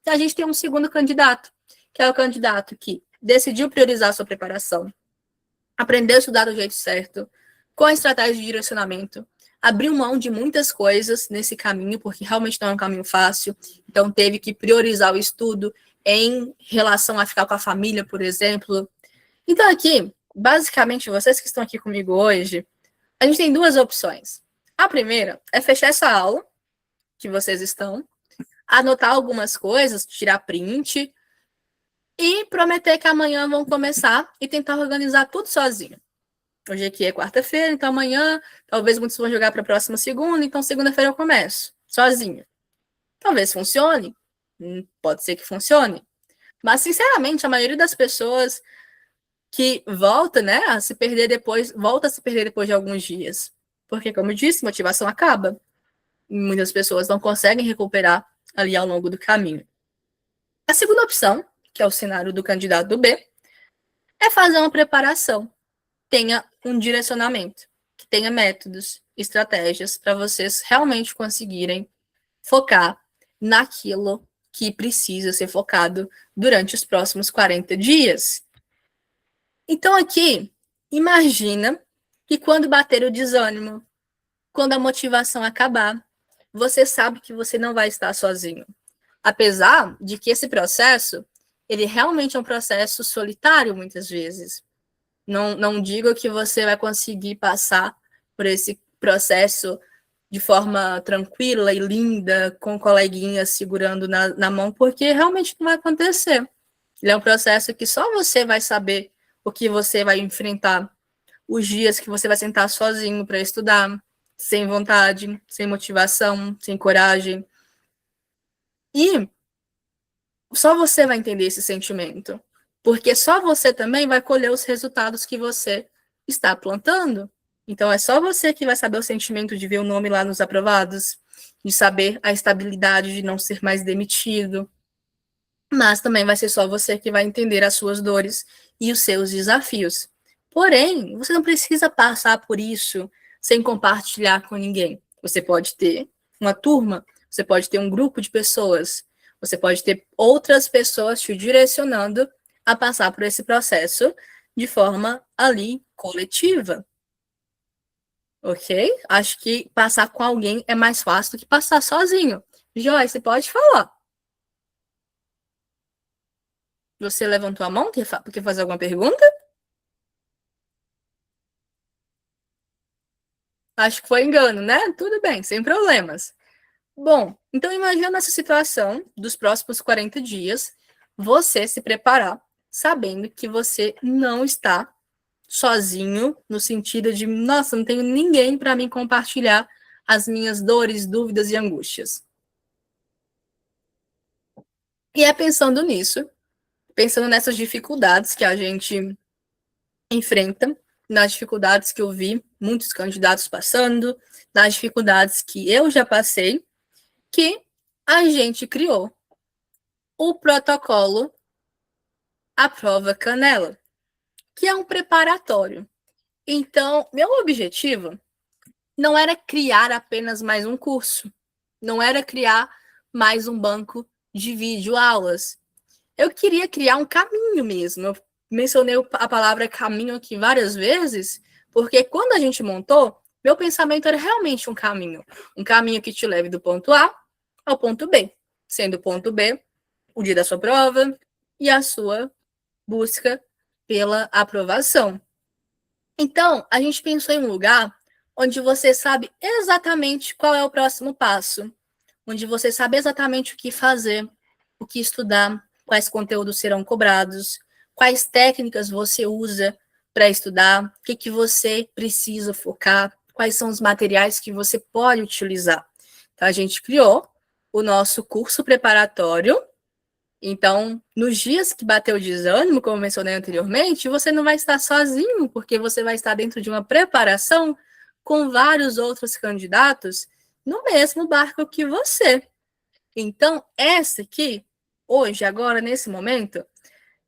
E a gente tem um segundo candidato, que é o candidato que decidiu priorizar sua preparação, aprendeu a estudar do jeito certo, com a estratégia de direcionamento, abriu mão de muitas coisas nesse caminho, porque realmente não é um caminho fácil, então teve que priorizar o estudo em relação a ficar com a família, por exemplo. Então aqui, basicamente, vocês que estão aqui comigo hoje, a gente tem duas opções. A primeira é fechar essa aula que vocês estão, anotar algumas coisas, tirar print e prometer que amanhã vão começar e tentar organizar tudo sozinho. Hoje aqui é quarta-feira, então amanhã talvez muitos vão jogar para a próxima segunda, então segunda-feira eu começo, sozinho. Talvez funcione, pode ser que funcione, mas sinceramente a maioria das pessoas que volta, né, a se perder depois, volta a se perder depois de alguns dias, porque como eu disse, motivação acaba. E muitas pessoas não conseguem recuperar ali ao longo do caminho. A segunda opção, que é o cenário do candidato do B, é fazer uma preparação, tenha um direcionamento, que tenha métodos, estratégias para vocês realmente conseguirem focar naquilo que precisa ser focado durante os próximos 40 dias. Então aqui, imagina que quando bater o desânimo, quando a motivação acabar, você sabe que você não vai estar sozinho. Apesar de que esse processo, ele realmente é um processo solitário muitas vezes. Não digo que você vai conseguir passar por esse processo de forma tranquila e linda, com coleguinhas segurando na mão, porque realmente não vai acontecer. Ele é um processo que só você vai saber o que você vai enfrentar, os dias que você vai sentar sozinho para estudar, sem vontade, sem motivação, sem coragem. E só você vai entender esse sentimento, porque só você também vai colher os resultados que você está plantando. Então é só você que vai saber o sentimento de ver o nome lá nos aprovados, de saber a estabilidade de não ser mais demitido. Mas também vai ser só você que vai entender as suas dores e os seus desafios. Porém, você não precisa passar por isso sem compartilhar com ninguém. Você pode ter uma turma, você pode ter um grupo de pessoas, você pode ter outras pessoas te direcionando a passar por esse processo de forma ali coletiva. Ok? Acho que passar com alguém é mais fácil do que passar sozinho. Joyce, você pode falar. Você levantou a mão? Quer fazer alguma pergunta? Acho que foi engano, né? Tudo bem, sem problemas. Bom, então imagina essa situação dos próximos 40 dias, você se preparar, sabendo que você não está sozinho, no sentido de, nossa, não tenho ninguém para me compartilhar as minhas dores, dúvidas e angústias. E é pensando nisso, pensando nessas dificuldades que a gente enfrenta, nas dificuldades que eu vi muitos candidatos passando, nas dificuldades que eu já passei, que a gente criou o protocolo A Prova Canela, que é um preparatório. Então, meu objetivo não era criar apenas mais um curso, não era criar mais um banco de videoaulas. Eu queria criar um caminho mesmo. Eu mencionei a palavra caminho aqui várias vezes, porque quando a gente montou, meu pensamento era realmente um caminho que te leve do ponto A ao ponto B, sendo o ponto B o dia da sua prova e a sua busca pela aprovação. Então, a gente pensou em um lugar onde você sabe exatamente qual é o próximo passo, onde você sabe exatamente o que fazer, o que estudar, quais conteúdos serão cobrados, quais técnicas você usa para estudar, o que você precisa focar, quais são os materiais que você pode utilizar. Então, a gente criou o nosso curso preparatório. Então, nos dias que bateu o desânimo, como mencionei anteriormente, você não vai estar sozinho, porque você vai estar dentro de uma preparação com vários outros candidatos no mesmo barco que você. Então, essa aqui, hoje, agora, nesse momento,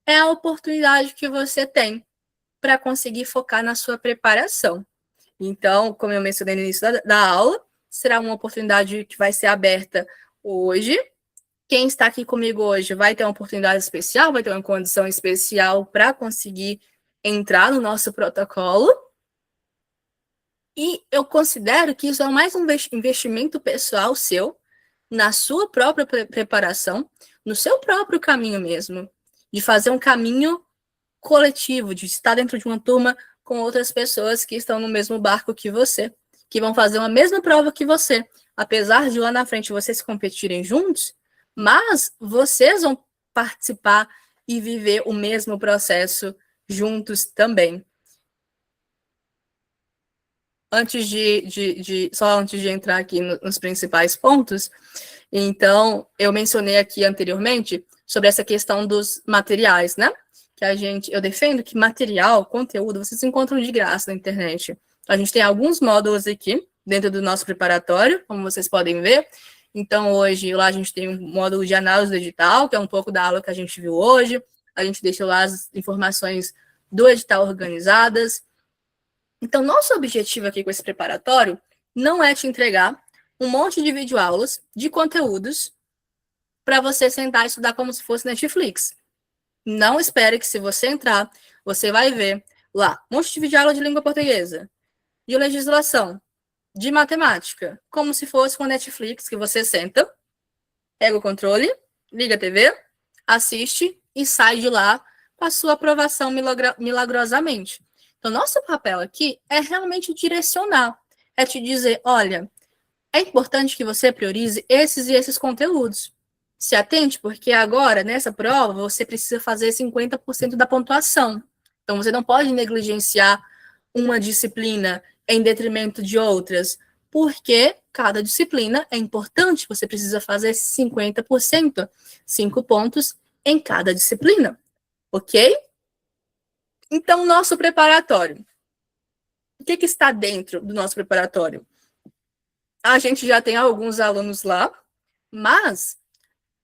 é a oportunidade que você tem para conseguir focar na sua preparação. Então, como eu mencionei no início da aula, será uma oportunidade que vai ser aberta hoje. Quem está aqui comigo hoje vai ter uma oportunidade especial, vai ter uma condição especial para conseguir entrar no nosso protocolo. E eu considero que isso é mais um investimento pessoal seu, na sua própria preparação, no seu próprio caminho mesmo, de fazer um caminho coletivo, de estar dentro de uma turma com outras pessoas que estão no mesmo barco que você, que vão fazer uma mesma prova que você. Apesar de lá na frente vocês competirem juntos, mas vocês vão participar e viver o mesmo processo juntos também. Só antes de entrar aqui nos principais pontos, então, eu mencionei aqui anteriormente sobre essa questão dos materiais, né? Que eu defendo que material, conteúdo, vocês encontram de graça na internet. A gente tem alguns módulos aqui dentro do nosso preparatório, como vocês podem ver. Então, hoje, lá a gente tem um módulo de análise digital, que é um pouco da aula que a gente viu hoje. A gente deixa lá as informações do edital organizadas. Então, nosso objetivo aqui com esse preparatório não é te entregar um monte de videoaulas de conteúdos para você sentar e estudar como se fosse Netflix. Não espere que se você entrar, você vai ver lá um monte de videoaula de língua portuguesa, de legislação, de matemática, como se fosse uma Netflix que você senta, pega o controle, liga a TV, assiste e sai de lá com a sua aprovação milagrosamente. Então, nosso papel aqui é realmente direcionar, é te dizer, olha, é importante que você priorize esses e esses conteúdos. Se atente, porque agora, nessa prova, você precisa fazer 50% da pontuação. Então, você não pode negligenciar uma disciplina em detrimento de outras, porque cada disciplina é importante, você precisa fazer 50%, 5 pontos em cada disciplina, ok? Então, nosso preparatório. O que está dentro do nosso preparatório? A gente já tem alguns alunos lá, mas,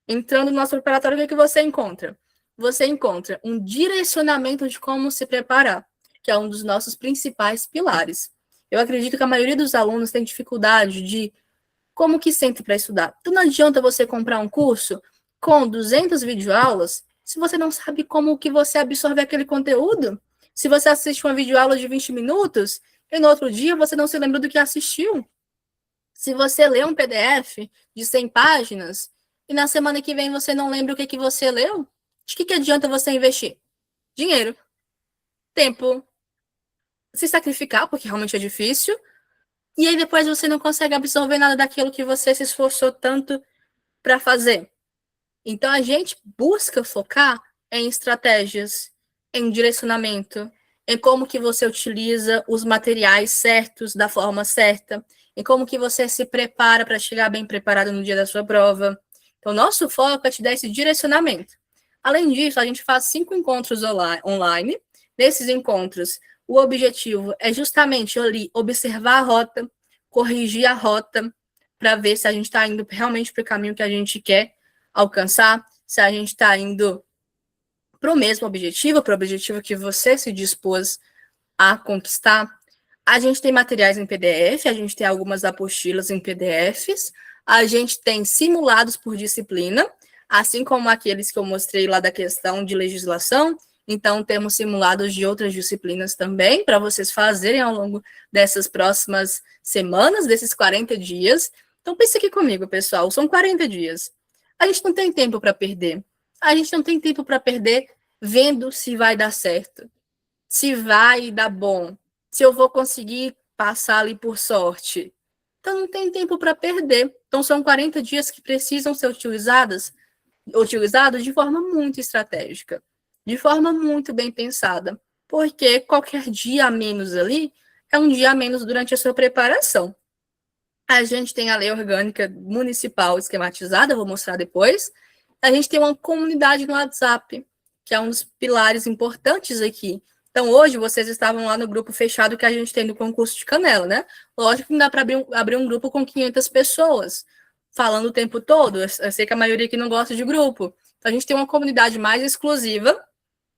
entrando no nosso preparatório, o que você encontra? Você encontra um direcionamento de como se preparar, que é um dos nossos principais pilares. Eu acredito que a maioria dos alunos tem dificuldade de como que sente para estudar. Então, não adianta você comprar um curso com 200 videoaulas se você não sabe como que você absorve aquele conteúdo. Se você assiste uma videoaula de 20 minutos e no outro dia você não se lembra do que assistiu. Se você lê um PDF de 100 páginas e na semana que vem você não lembra o que você leu, de que adianta você investir? Dinheiro, tempo, se sacrificar, porque realmente é difícil, e aí depois você não consegue absorver nada daquilo que você se esforçou tanto para fazer. Então a gente busca focar em estratégias, em direcionamento, em como que você utiliza os materiais certos da forma certa, em como que você se prepara para chegar bem preparado no dia da sua prova. Então, nosso foco é te dar esse direcionamento. Além disso, a gente faz 5 encontros online. Nesses encontros, o objetivo é justamente ali observar a rota, corrigir a rota, para ver se a gente está indo realmente para o caminho que a gente quer alcançar, se a gente está indo para o mesmo objetivo, para o objetivo que você se dispôs a conquistar. A gente tem materiais em PDF, a gente tem algumas apostilas em PDFs, a gente tem simulados por disciplina, assim como aqueles que eu mostrei lá da questão de legislação. Então, temos simulados de outras disciplinas também, para vocês fazerem ao longo dessas próximas semanas, desses 40 dias. Então, pense aqui comigo, pessoal, são 40 dias. A gente não tem tempo para perder. A gente não tem tempo para perder vendo se vai dar certo, se vai dar bom, se eu vou conseguir passar ali por sorte. Então, não tem tempo para perder. Então, são 40 dias que precisam ser utilizados de forma muito estratégica, de forma muito bem pensada, porque qualquer dia a menos ali é um dia a menos durante a sua preparação. A gente tem a lei orgânica municipal esquematizada, vou mostrar depois. A gente tem uma comunidade no WhatsApp, que é um dos pilares importantes aqui. Então, hoje, vocês estavam lá no grupo fechado que a gente tem no concurso de Canela, né? Lógico que não dá para abrir um grupo com 500 pessoas, falando o tempo todo. Eu sei que a maioria aqui não gosta de grupo. Então, a gente tem uma comunidade mais exclusiva,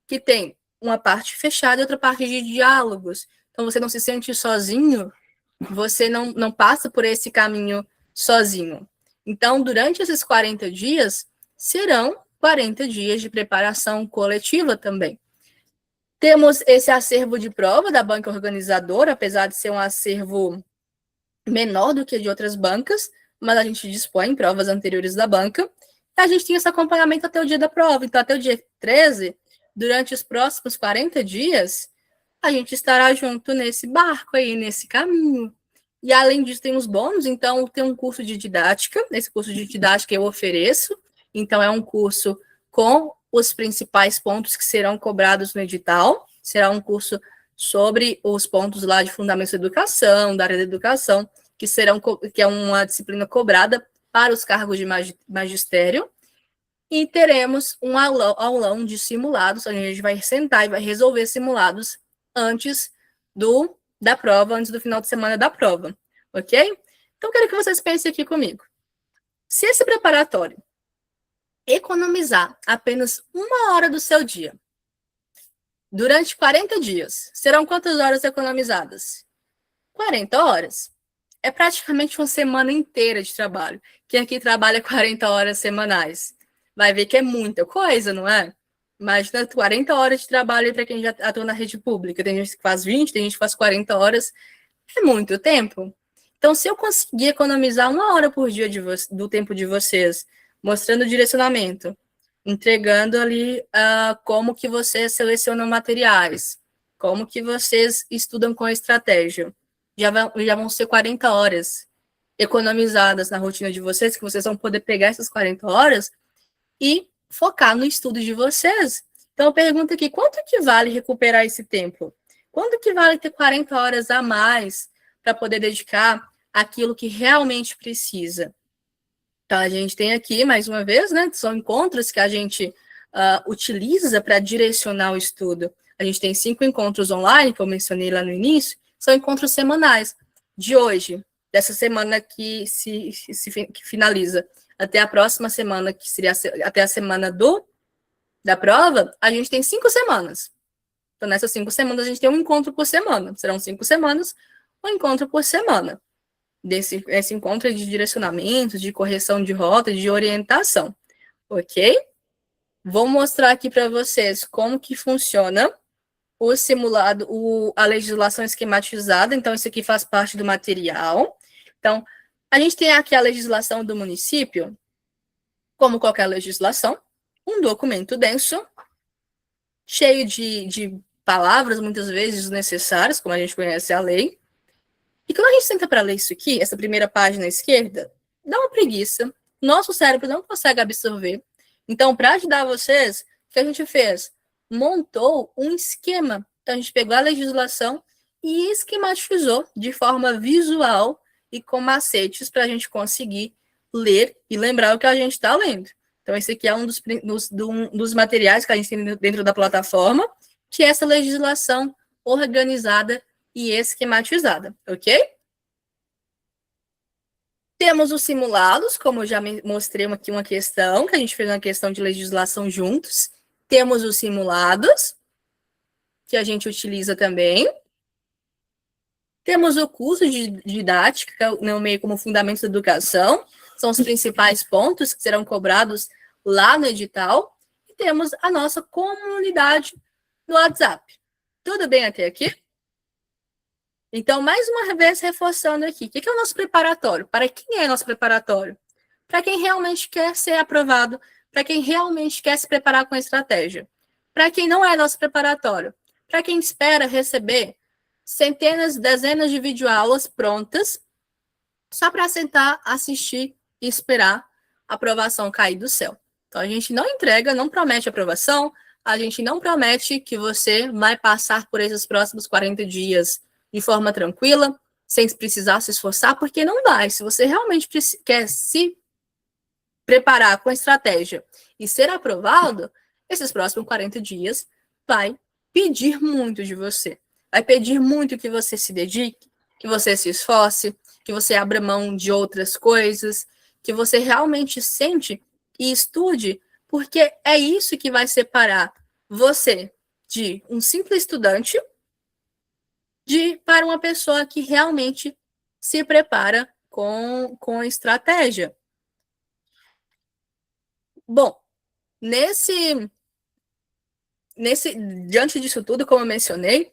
que tem uma parte fechada e outra parte de diálogos. Então, você não se sente sozinho, você não passa por esse caminho sozinho. Então, durante esses 40 dias, serão 40 dias de preparação coletiva também. Temos esse acervo de prova da banca organizadora, apesar de ser um acervo menor do que de outras bancas, mas a gente dispõe em provas anteriores da banca. E a gente tem esse acompanhamento até o dia da prova. Então, até o dia 13, durante os próximos 40 dias, a gente estará junto nesse barco aí, nesse caminho. E além disso, tem os bônus. Então, tem um curso de didática. Esse curso de didática eu ofereço. Então, é um curso com os principais pontos que serão cobrados no edital. Será um curso sobre os pontos lá de fundamentos da educação, da área da educação, que é uma disciplina cobrada para os cargos de magistério. E teremos um aulão de simulados, onde a gente vai sentar e vai resolver simulados antes da prova, antes do final de semana da prova, ok? Então, quero que vocês pensem aqui comigo. Se esse preparatório economizar apenas 1 hora do seu dia, durante 40 dias, serão quantas horas economizadas? 40 horas. É praticamente uma semana inteira de trabalho. Quem aqui trabalha 40 horas semanais vai ver que é muita coisa, não é? Imagina 40 horas de trabalho para quem já atua na rede pública. Tem gente que faz 20, tem gente que faz 40 horas. É muito tempo. Então, se eu conseguir economizar 1 hora por dia do tempo de vocês, mostrando o direcionamento, entregando ali como que vocês selecionam materiais, como que vocês estudam com a estratégia, já vão ser 40 horas economizadas na rotina de vocês, que vocês vão poder pegar essas 40 horas e focar no estudo de vocês. Então, eu pergunto aqui, quanto que vale recuperar esse tempo? Quanto que vale ter 40 horas a mais para poder dedicar àquilo que realmente precisa? Então, a gente tem aqui, mais uma vez, né, são encontros que a gente utiliza para direcionar o estudo. A gente tem 5 encontros online, que eu mencionei lá no início, são encontros semanais. De hoje, dessa semana que que finaliza, até a próxima semana, que seria até a semana da prova, a gente tem 5 semanas. Então, nessas 5 semanas, a gente tem um encontro por semana. Serão 5 semanas, um encontro por semana. Esse encontro de direcionamento, de correção de rota, de orientação. Ok? Vou mostrar aqui para vocês como que funciona o simulado, a legislação esquematizada. Então, isso aqui faz parte do material. Então, a gente tem aqui a legislação do município, como qualquer legislação, um documento denso, cheio de palavras, muitas vezes desnecessárias, como a gente conhece a lei. E quando a gente senta para ler isso aqui, essa primeira página à esquerda, dá uma preguiça. Nosso cérebro não consegue absorver. Então, para ajudar vocês, o que a gente fez? Montou um esquema. Então, a gente pegou a legislação e esquematizou de forma visual e com macetes para a gente conseguir ler e lembrar o que a gente está lendo. Então, esse aqui é um dos materiais que a gente tem dentro da plataforma, que é essa legislação organizada e esquematizada, ok? Temos os simulados, como eu já mostrei aqui uma questão, que a gente fez uma questão de legislação juntos. Temos os simulados, que a gente utiliza também. Temos o curso de didática, no meio como Fundamentos da Educação, são os principais pontos que serão cobrados lá no edital. E temos a nossa comunidade no WhatsApp. Tudo bem até aqui? Então, mais uma vez, reforçando aqui, o que é o nosso preparatório? Para quem é nosso preparatório? Para quem realmente quer ser aprovado, para quem realmente quer se preparar com a estratégia. Para quem não é nosso preparatório, para quem espera receber centenas, dezenas de videoaulas prontas, só para sentar, assistir e esperar a aprovação cair do céu. Então, a gente não entrega, não promete aprovação, a gente não promete que você vai passar por esses próximos 40 dias de forma tranquila, sem precisar se esforçar, porque não dá. E se você realmente quer se preparar com a estratégia e ser aprovado, esses próximos 40 dias vai pedir muito de você. Vai pedir muito que você se dedique, que você se esforce, que você abra mão de outras coisas, que você realmente sente e estude, porque é isso que vai separar você de um simples estudante para uma pessoa que realmente se prepara com estratégia. Bom, diante disso tudo, como eu mencionei,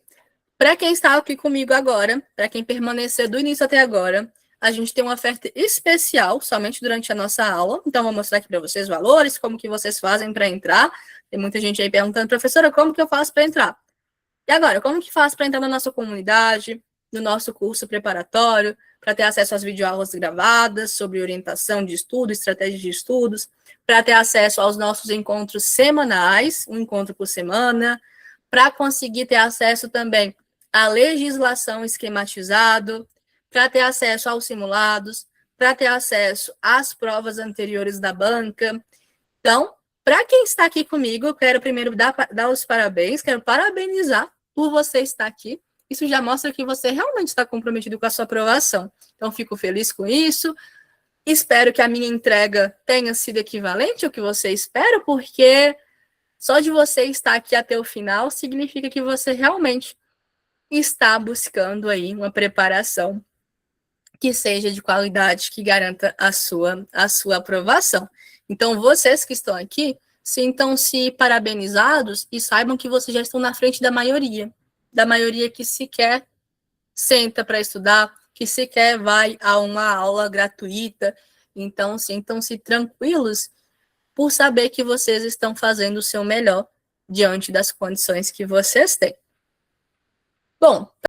para quem está aqui comigo agora, para quem permanecer do início até agora, a gente tem uma oferta especial somente durante a nossa aula. Então, vou mostrar aqui para vocês os valores, como que vocês fazem para entrar. Tem muita gente aí perguntando, professora, como que eu faço para entrar? E agora, como que faz para entrar na nossa comunidade, no nosso curso preparatório, para ter acesso às videoaulas gravadas sobre orientação de estudo, estratégia de estudos, para ter acesso aos nossos encontros semanais, um encontro por semana, para conseguir ter acesso também à legislação esquematizado, para ter acesso aos simulados, para ter acesso às provas anteriores da banca. Então, para quem está aqui comigo, eu quero primeiro dar os parabéns, quero parabenizar por você estar aqui. Isso já mostra que você realmente está comprometido com a sua aprovação. Então, fico feliz com isso. Espero que a minha entrega tenha sido equivalente ao que você espera, porque só de você estar aqui até o final significa que você realmente está buscando aí uma preparação que seja de qualidade, que garanta a sua aprovação. Então, vocês que estão aqui, sintam-se parabenizados e saibam que vocês já estão na frente da maioria que sequer senta para estudar, que sequer vai a uma aula gratuita. Então, sintam-se tranquilos por saber que vocês estão fazendo o seu melhor diante das condições que vocês têm. Bom,